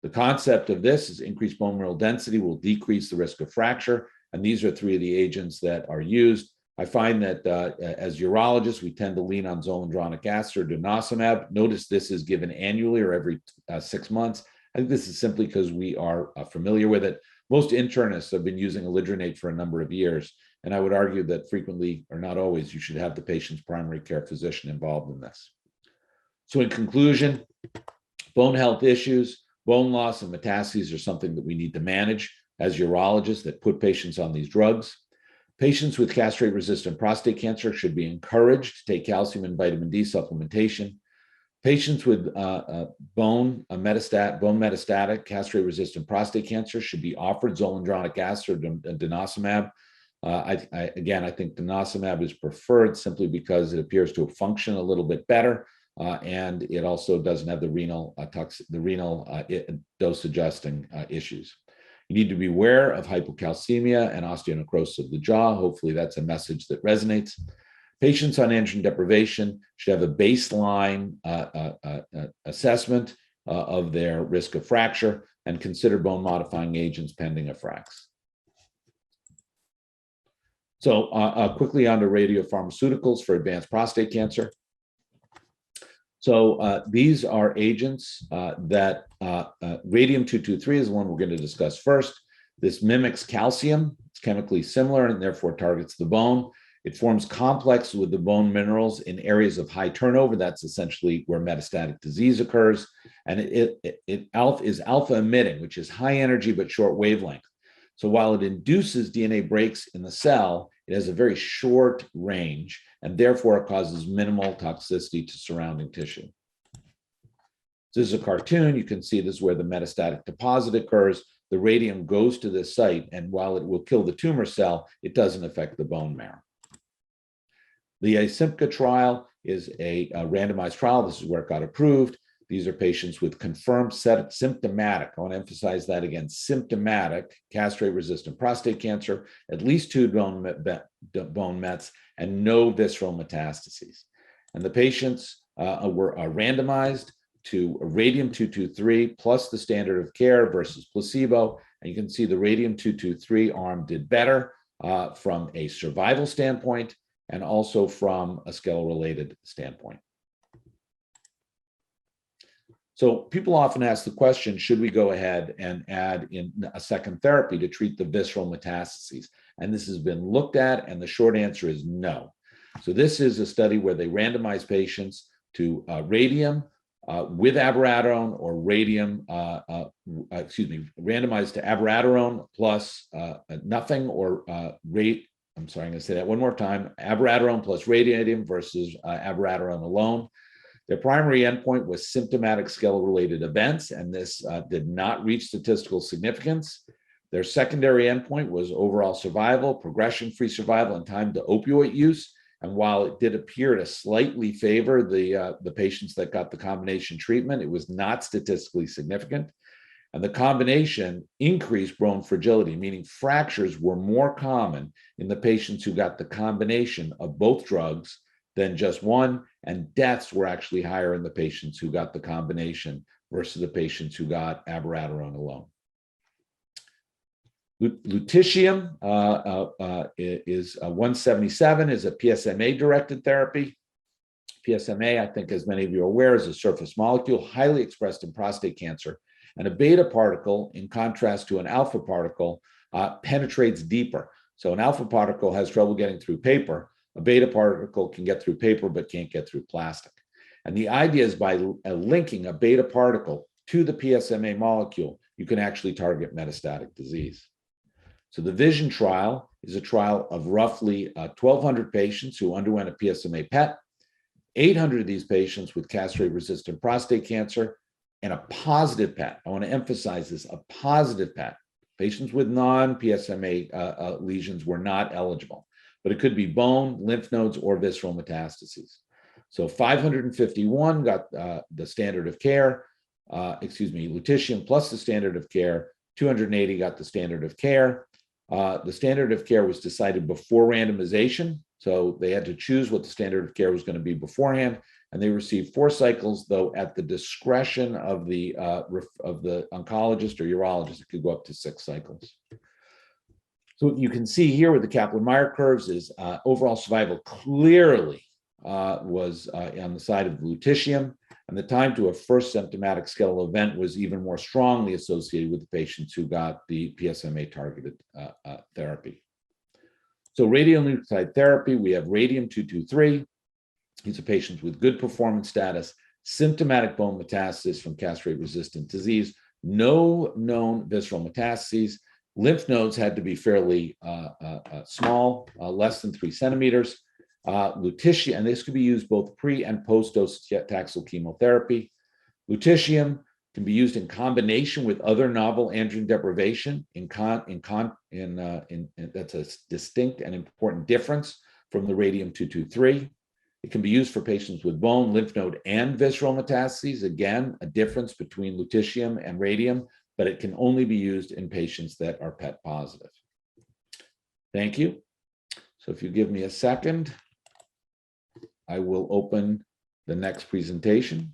E: The concept of this is increased bone mineral density will decrease the risk of fracture, and these are 3 of the agents that are used. I find that as urologists, we tend to lean on zoledronic acid or denosumab. Notice this is given annually or every 6 months. I think this is simply because we are familiar with it. Most internists have been using alendronate for a number of years, and I would argue that frequently, or not always, you should have the patient's primary care physician involved in this. So in conclusion, bone health issues, bone loss and metastases are something that we need to manage as urologists that put patients on these drugs. Patients with castrate-resistant prostate cancer should be encouraged to take calcium and vitamin D supplementation. Patients with bone metastatic castrate-resistant prostate cancer should be offered zoledronic acid or denosumab. I think denosumab is preferred simply because it appears to function a little bit better, and it also doesn't have the renal dose adjusting issues. You need to be aware of hypocalcemia and osteonecrosis of the jaw. Hopefully that's a message that resonates. Patients on androgen deprivation should have a baseline assessment of their risk of fracture and consider bone modifying agents pending a FRAX. So quickly on to radiopharmaceuticals for advanced prostate cancer. So these are agents that radium-223 is the one we're going to discuss first. This mimics calcium. It's chemically similar and therefore targets the bone. It forms complexes with the bone minerals in areas of high turnover. That's essentially where metastatic disease occurs. And it is alpha emitting, which is high energy but short wavelength. So while it induces DNA breaks in the cell, it has a very short range, and therefore it causes minimal toxicity to surrounding tissue. This is a cartoon. You can see this is where the metastatic deposit occurs. The radium goes to this site, and while it will kill the tumor cell, it doesn't affect the bone marrow. The ASIMPCA trial is a randomized trial. This is where it got approved. These are patients with confirmed symptomatic, I want to emphasize that again, symptomatic castrate-resistant prostate cancer, at least 2 bone mets, and no visceral metastases. And the patients were randomized to radium-223 plus the standard of care versus placebo. And you can see the radium-223 arm did better from a survival standpoint and also from a skeletal-related standpoint. So people often ask the question, should we go ahead and add in a second therapy to treat the visceral metastases? And this has been looked at, and the short answer is no. So this is a study where they randomize patients to radium with abiraterone or radium, randomized to abiraterone plus nothing or I'm sorry, I'm going to say that one more time, abiraterone plus radium versus abiraterone alone. Their primary endpoint was symptomatic skeletal-related events, and this did not reach statistical significance. Their secondary endpoint was overall survival, progression-free survival, and time to opioid use. And while it did appear to slightly favor the patients that got the combination treatment, it was not statistically significant. And the combination increased bone fragility, meaning fractures were more common in the patients who got the combination of both drugs than just one, and deaths were actually higher in the patients who got the combination versus the patients who got abiraterone alone. Lutetium is 177, is a PSMA-directed therapy. PSMA, I think as many of you are aware, is a surface molecule highly expressed in prostate cancer. And a beta particle, in contrast to an alpha particle, penetrates deeper. So an alpha particle has trouble getting through paper. A beta particle can get through paper but can't get through plastic. And the idea is by linking a beta particle to the PSMA molecule, you can actually target metastatic disease. So the VISION trial is a trial of roughly 1,200 patients who underwent a PSMA PET, 800 of these patients with castrate-resistant prostate cancer, and a positive PET. I want to emphasize this, a positive PET. Patients with non-PSMA lesions were not eligible, but it could be bone, lymph nodes, or visceral metastases. So 551 got the standard of care, lutetium plus the standard of care. 280 got the standard of care. The standard of care was decided before randomization, so they had to choose what the standard of care was going to be beforehand, and they received 4 cycles, though at the discretion of the oncologist or urologist, it could go up to 6 cycles. So what you can see here with the Kaplan-Meier curves is overall survival clearly was on the side of lutetium, and the time to a first symptomatic skeletal event was even more strongly associated with the patients who got the PSMA targeted therapy. So radionuclide therapy, we have radium-223. These are patients with good performance status, symptomatic bone metastasis from castrate-resistant disease, no known visceral metastases. Lymph nodes had to be fairly small, less than 3 centimeters. Lutetium, and this could be used both pre and post-dose taxol chemotherapy. Lutetium can be used in combination with other novel androgen deprivation. That's a distinct and important difference from the radium-223. It can be used for patients with bone, lymph node, and visceral metastases. Again, a difference between lutetium and radium, but it can only be used in patients that are PET positive. Thank you. So if you give me a second, I will open the next presentation.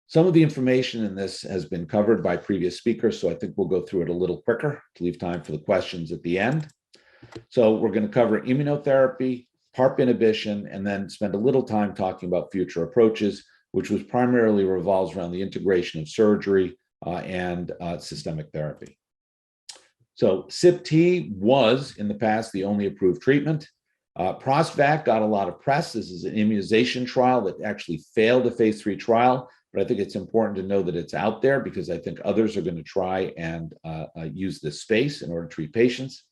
E: Some of the information in this has been covered by previous speakers, so I think we'll go through it a little quicker to leave time for the questions at the end. So we're going to cover immunotherapy, PARP inhibition, and then spend a little time talking about future approaches, which was primarily revolves around the integration of surgery and systemic therapy. So CYP-T was in the past the only approved treatment. ProstVac got a lot of press. This is an immunization trial that actually failed a phase 3 trial, but I think it's important to know that it's out there because I think others are going to try and use this space in order to treat patients.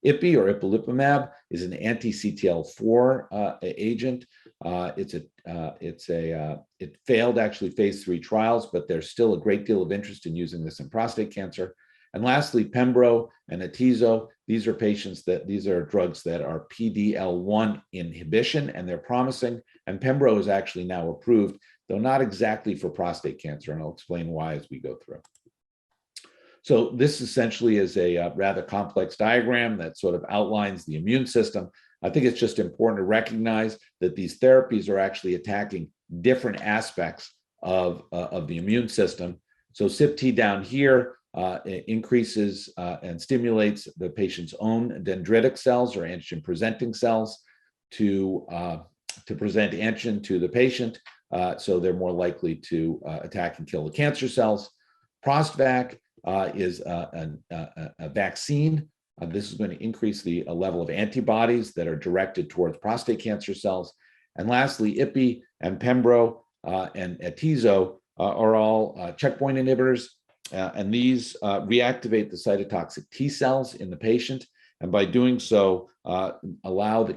E: Ipi or ipilimumab is an anti-CTLA-4 agent. It failed actually phase 3 trials, but there's still a great deal of interest in using this in prostate cancer. And lastly, Pembro and Atezo. These are drugs that are PD-L1 inhibition, and they're promising. And Pembro is actually now approved, though not exactly for prostate cancer, and I'll explain why as we go through. So this essentially is a rather complex diagram that sort of outlines the immune system. I think it's just important to recognize that these therapies are actually attacking different aspects of the immune system. So CYP-T down here increases and stimulates the patient's own dendritic cells or antigen-presenting cells to present antigen to the patient, so they're more likely to attack and kill the cancer cells. ProstVac is a vaccine. This is going to increase the level of antibodies that are directed towards prostate cancer cells. And lastly, Ipi and Pembro and Atezo are all checkpoint inhibitors, and these reactivate the cytotoxic T cells in the patient, and by doing so, allow the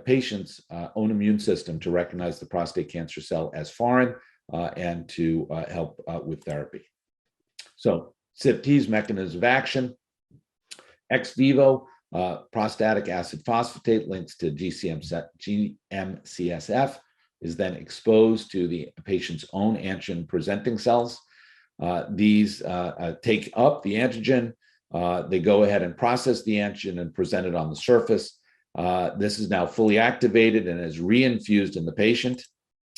E: patient's own immune system to recognize the prostate cancer cell as foreign and to help with therapy. So CYP-T's mechanism of action: ex vivo, prostatic acid phosphatase links to GM-CSF, is then exposed to the patient's own antigen-presenting cells. These take up the antigen. They go ahead and process the antigen and present it on the surface. This is now fully activated and is reinfused in the patient.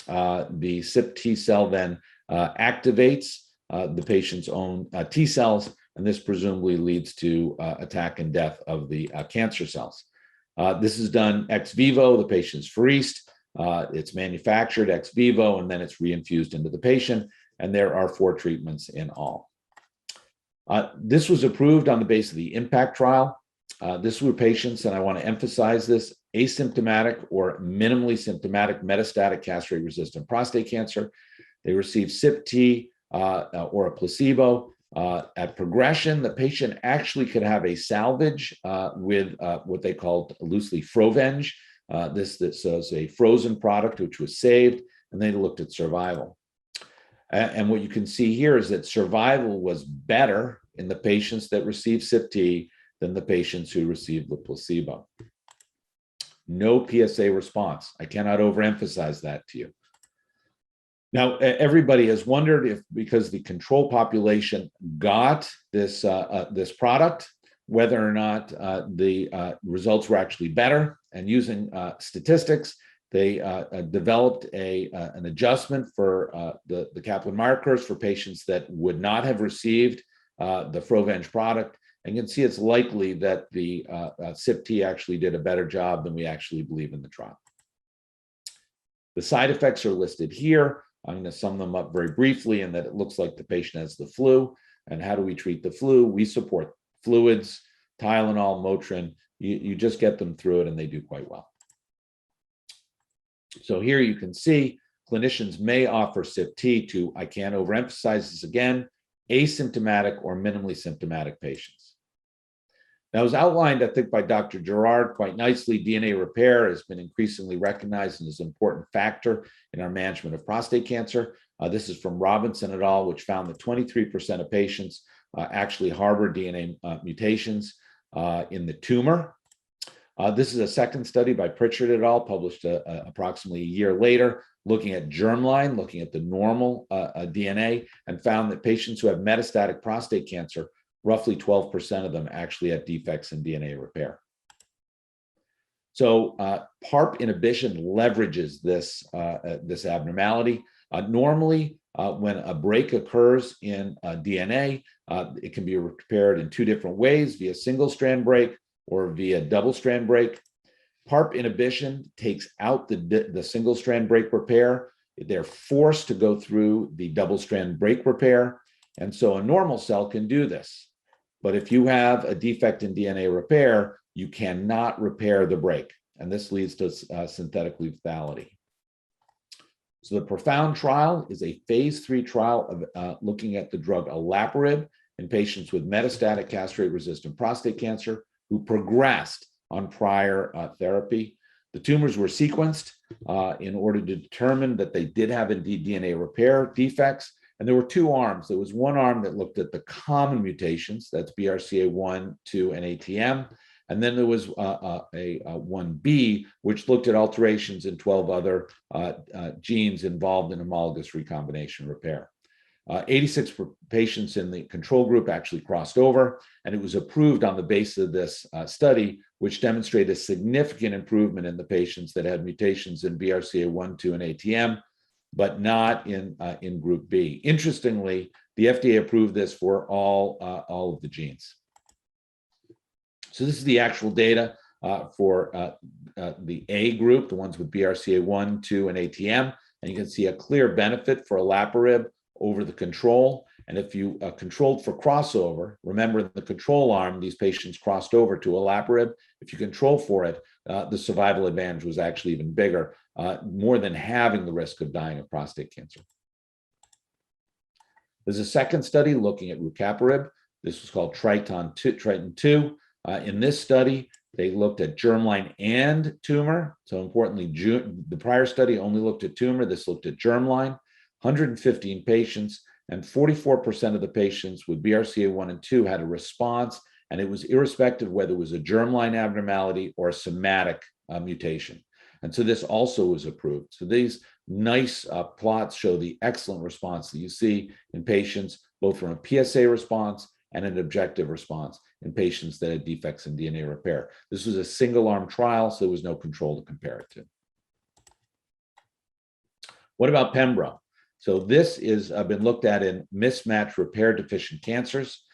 E: The CYP-T cell then activates the patient's own T cells, and this presumably leads to attack and death of the cancer cells. This is done ex vivo. The patient's freezed. It's manufactured ex vivo, and then it's reinfused into the patient, and there are 4 treatments in all. This was approved on the basis of the IMPACT trial. This were patients, and I want to emphasize this, asymptomatic or minimally symptomatic metastatic castrate-resistant prostate cancer. They received CRPC or a placebo. At progression, the patient actually could have a salvage with what they called loosely Frovenge. This is a frozen product which was saved, and they looked at survival. And what you can see here is that survival was better in the patients that received CRPC than the patients who received the placebo. No PSA response. I cannot overemphasize that to you. Now, everybody has wondered if, because the control population got this, this product, whether or not the results were actually better. And using statistics, they developed an adjustment for the Kaplan-Meier curves for patients that would not have received the Frovenge product. And you can see it's likely that the CRPC actually did a better job than we actually believe in the trial. The side effects are listed here. I'm going to sum them up very briefly, in that it looks like the patient has the flu. And how do we treat the flu? We support fluids, Tylenol, Motrin. You just get them through it, and they do quite well. So here you can see clinicians may offer CRPC to, I can't overemphasize this again, asymptomatic or minimally symptomatic patients. Now, as outlined, I think, by Dr. Gerard quite nicely, DNA repair has been increasingly recognized as an important factor in our management of prostate cancer. This is from Robinson et al., which found that 23% of patients actually harbor DNA mutations in the tumor. This is a second study by Pritchard et al., published approximately a year later, looking at germline, looking at the normal DNA, and found that patients who have metastatic prostate cancer, roughly 12% of them actually have defects in DNA repair. So PARP inhibition leverages this, this abnormality. Normally, when a break occurs in DNA, it can be repaired in 2 different ways, via single-strand break or via double-strand break. PARP inhibition takes out the single-strand break repair. They're forced to go through the double-strand break repair. And so a normal cell can do this. But if you have a defect in DNA repair, you cannot repair the break. And this leads to synthetic lethality. So the PROfound trial is a phase 3 trial of looking at the drug olaparib in patients with metastatic castrate-resistant prostate cancer who progressed on prior therapy. The tumors were sequenced in order to determine that they did have indeed DNA repair defects. And there were 2 arms. There was one arm that looked at the common mutations, that's BRCA1, 2, and ATM. And then there was a 1B, which looked at alterations in 12 other genes involved in homologous recombination repair. 86 patients in the control group actually crossed over, and it was approved on the basis of this study, which demonstrated a significant improvement in the patients that had mutations in BRCA1, 2, and ATM, but not in group B. Interestingly, the FDA approved this for all of the genes. So this is the actual data for the A group, the ones with BRCA1, 2, and ATM, and you can see a clear benefit for olaparib over the control. And if you controlled for crossover, remember in the control arm, these patients crossed over to olaparib. If you control for it, the survival advantage was actually even bigger, more than halving the risk of dying of prostate cancer. There's a second study looking at rucaparib. This was called Triton 2. In this study, they looked at germline and tumor. So importantly, the prior study only looked at tumor. This looked at germline, 115 patients, and 44% of the patients with BRCA1 and 2 had a response, and it was irrespective whether it was a germline abnormality or a somatic mutation. And so this also was approved. So these nice plots show the excellent response that you see in patients, both from a PSA response and an objective response in patients that had defects in DNA repair. This was a single-arm trial, so there was no control to compare it to. What about Pembro? So this is been looked at in mismatch repair deficient cancers.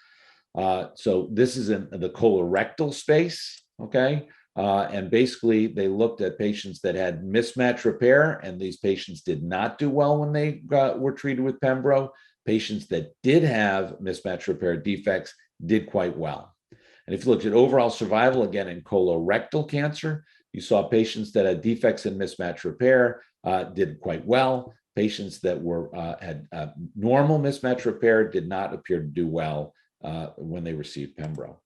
E: So this is in the colorectal space, okay? And basically they looked at patients that had mismatch repair, and these patients did not do well when they were treated with Pembro. Patients that did have mismatch repair defects did quite well. And if you looked at overall survival, again, in colorectal cancer, you saw patients that had defects in mismatch repair did quite well. Patients that had normal mismatch repair did not appear to do well when they received Pembro.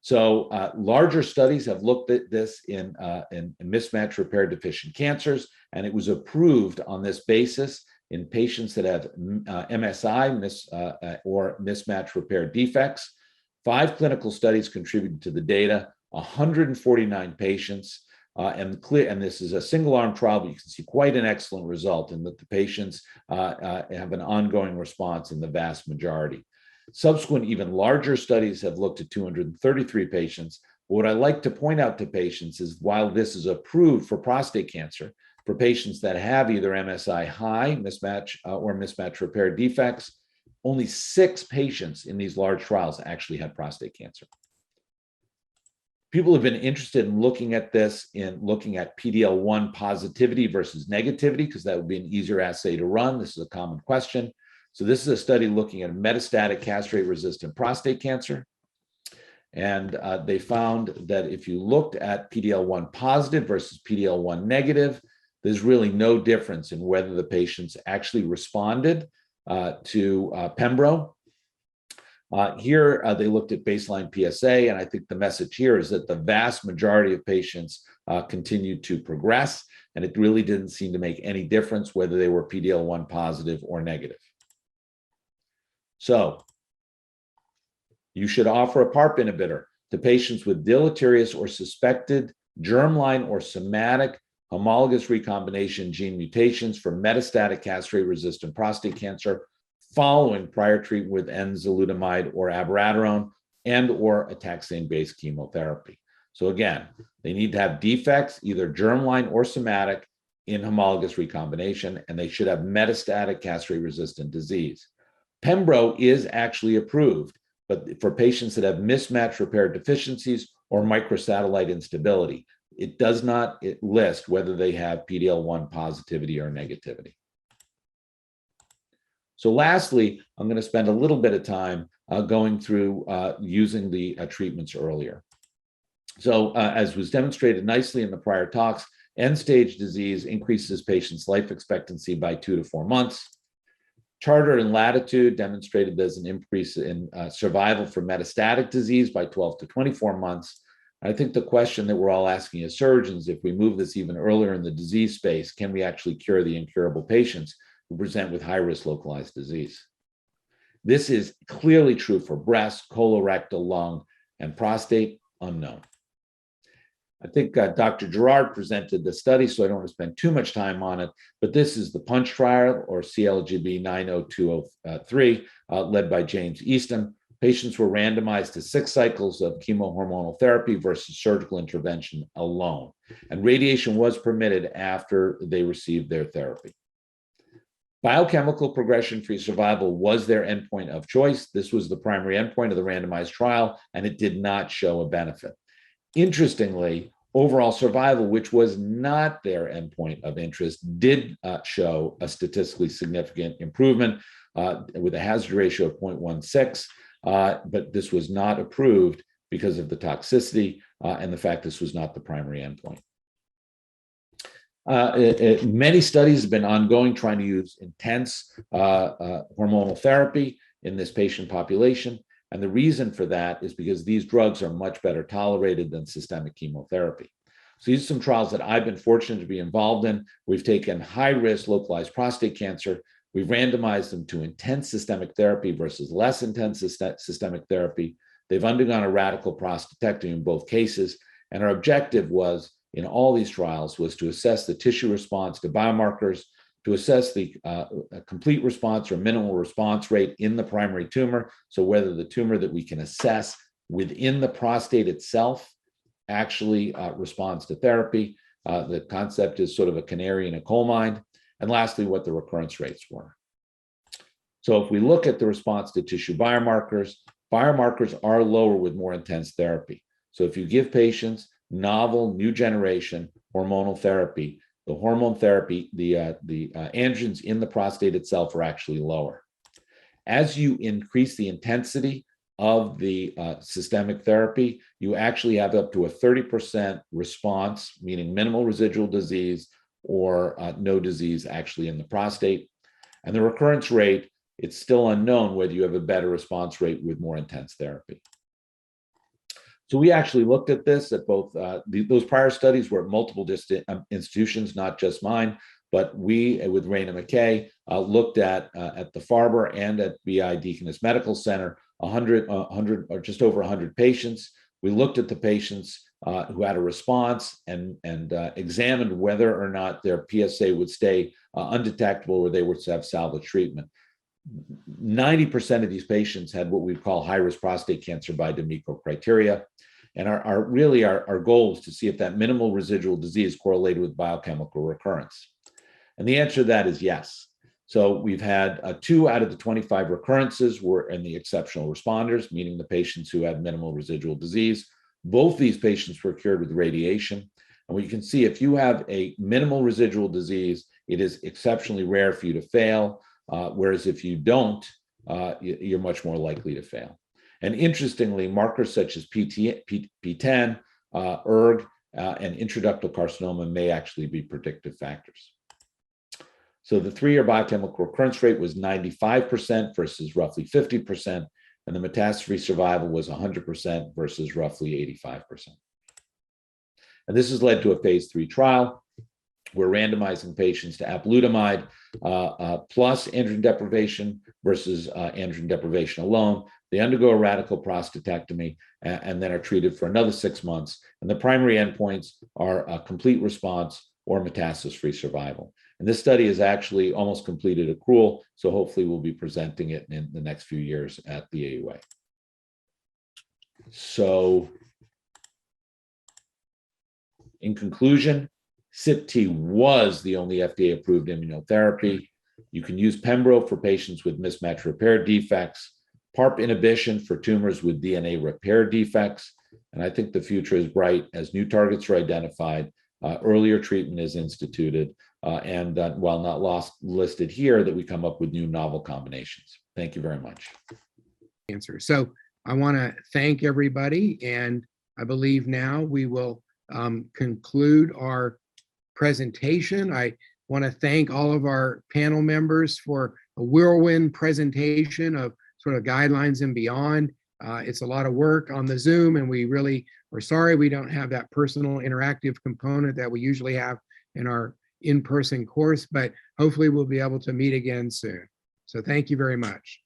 E: So larger studies have looked at this in mismatch repair deficient cancers, and it was approved on this basis in patients that have MSI or mismatch repair defects. 5 clinical studies contributed to the data, 149 patients, and this is a single-arm trial, but you can see quite an excellent result in that the patients have an ongoing response in the vast majority. Subsequent, even larger studies have looked at 233 patients. What I like to point out to patients is while this is approved for prostate cancer, for patients that have either MSI high mismatch or mismatch repair defects, only 6 patients in these large trials actually had prostate cancer. People have been interested in looking at this, in looking at PD-L1 positivity versus negativity, because that would be an easier assay to run. This is a common question. So this is a study looking at metastatic castrate-resistant prostate cancer. And they found that if you looked at PD-L1 positive versus PD-L1 negative, there's really no difference in whether the patients actually responded to Pembro. Here, they looked at baseline PSA, and I think the message here is that the vast majority of patients continued to progress, and it really didn't seem to make any difference whether they were PD-L1 positive or negative. So you should offer a PARP inhibitor to patients with deleterious or suspected germline or somatic homologous recombination gene mutations for metastatic castrate-resistant prostate cancer following prior treatment with enzalutamide or abiraterone and or a taxane-based chemotherapy. So again, they need to have defects, either germline or somatic, in homologous recombination, and they should have metastatic castrate-resistant disease. Pembro is actually approved, but for patients that have mismatch repair deficiencies or microsatellite instability. It does not list whether they have PD-L1 positivity or negativity. So lastly, I'm going to spend a little bit of time going through using the treatments earlier. So as was demonstrated nicely in the prior talks, end-stage disease increases patients' life expectancy by 2 to 4 months. Charter and Latitude demonstrated there's an increase in survival for metastatic disease by 12 to 24 months. I think the question that we're all asking as surgeons, if we move this even earlier in the disease space, can we actually cure the incurable patients who present with high-risk localized disease? This is clearly true for breast, colorectal, lung, and prostate, unknown. I think Dr. Gerard presented the study, so I don't want to spend too much time on it, but this is the PUNCH trial, or CLGB 90203, led by James Easton. Patients were randomized to 6 cycles of chemohormonal therapy versus surgical intervention alone, and radiation was permitted after they received their therapy. Biochemical progression-free survival was their endpoint of choice. This was the primary endpoint of the randomized trial, and it did not show a benefit. Interestingly, overall survival, which was not their endpoint of interest, did show a statistically significant improvement with a hazard ratio of 0.16, but this was not approved because of the toxicity and the fact this was not the primary endpoint. Many studies have been ongoing trying to use intense hormonal therapy in this patient population. And the reason for that is because these drugs are much better tolerated than systemic chemotherapy. So these are some trials that I've been fortunate to be involved in. We've taken high-risk localized prostate cancer. We've randomized them to intense systemic therapy versus less intense systemic therapy. They've undergone a radical prostatectomy in both cases. And our objective was, in all these trials, was to assess the tissue response to biomarkers, to assess the complete response or minimal response rate in the primary tumor. So whether the tumor that we can assess within the prostate itself actually responds to therapy. The concept is sort of a canary in a coal mine. And lastly, what the recurrence rates were. So if we look at the response to tissue biomarkers, biomarkers are lower with more intense therapy. So if you give patients novel, new generation hormonal therapy, the hormone therapy, the androgens in the prostate itself are actually lower. As you increase the intensity of the systemic therapy, you actually have up to a 30% response, meaning minimal residual disease or no disease actually in the prostate. And the recurrence rate, it's still unknown whether you have a better response rate with more intense therapy. So we actually looked at this at both, those prior studies were at multiple institutions, not just mine, but we, with Raina McKay, looked at the Farber and at BI Deaconess Medical Center, 100 or just over 100 patients. We looked at the patients who had a response and examined whether or not their PSA would stay undetectable or they would have salvage treatment. 90% of these patients had what we call high-risk prostate cancer by D'Amico criteria. And our goal is to see if that minimal residual disease correlated with biochemical recurrence. And the answer to that is yes. So we've had 2 out of the 25 recurrences were in the exceptional responders, meaning the patients who had minimal residual disease. Both these patients were cured with radiation. And what you can see, if you have a minimal residual disease, it is exceptionally rare for you to fail. Whereas if you don't, you're much more likely to fail. And interestingly, markers such as P10, ERG, and intraductal carcinoma may actually be predictive factors. So the 3-year biochemical recurrence rate was 95% versus roughly 50%, and the metastasis-free survival was 100% versus roughly 85%. And this has led to a phase 3 trial. We're randomizing patients to apalutamide plus androgen deprivation versus androgen deprivation alone. They undergo a radical prostatectomy and then are treated for another 6 months. And the primary endpoints are a complete response or metastasis-free survival. And this study is actually almost completed accrual, so hopefully we'll be presenting it in the next few years at the AUA. So in conclusion, CYP-T was the only FDA-approved immunotherapy. You can use Pembro for patients with mismatch repair defects, PARP inhibition for tumors with DNA repair defects, and I think the future is bright as new targets are identified, earlier treatment is instituted, and while not listed here, that we come up with new novel combinations. Thank you very much.
B: Answer. So I want to thank everybody, and I believe now we will conclude our presentation. I want to thank all of our panel members for a whirlwind presentation of sort of guidelines and beyond. It's a lot of work on the Zoom, and we really are sorry we don't have that personal interactive component that we usually have in our in-person course, but hopefully we'll be able to meet again soon. So thank you very much.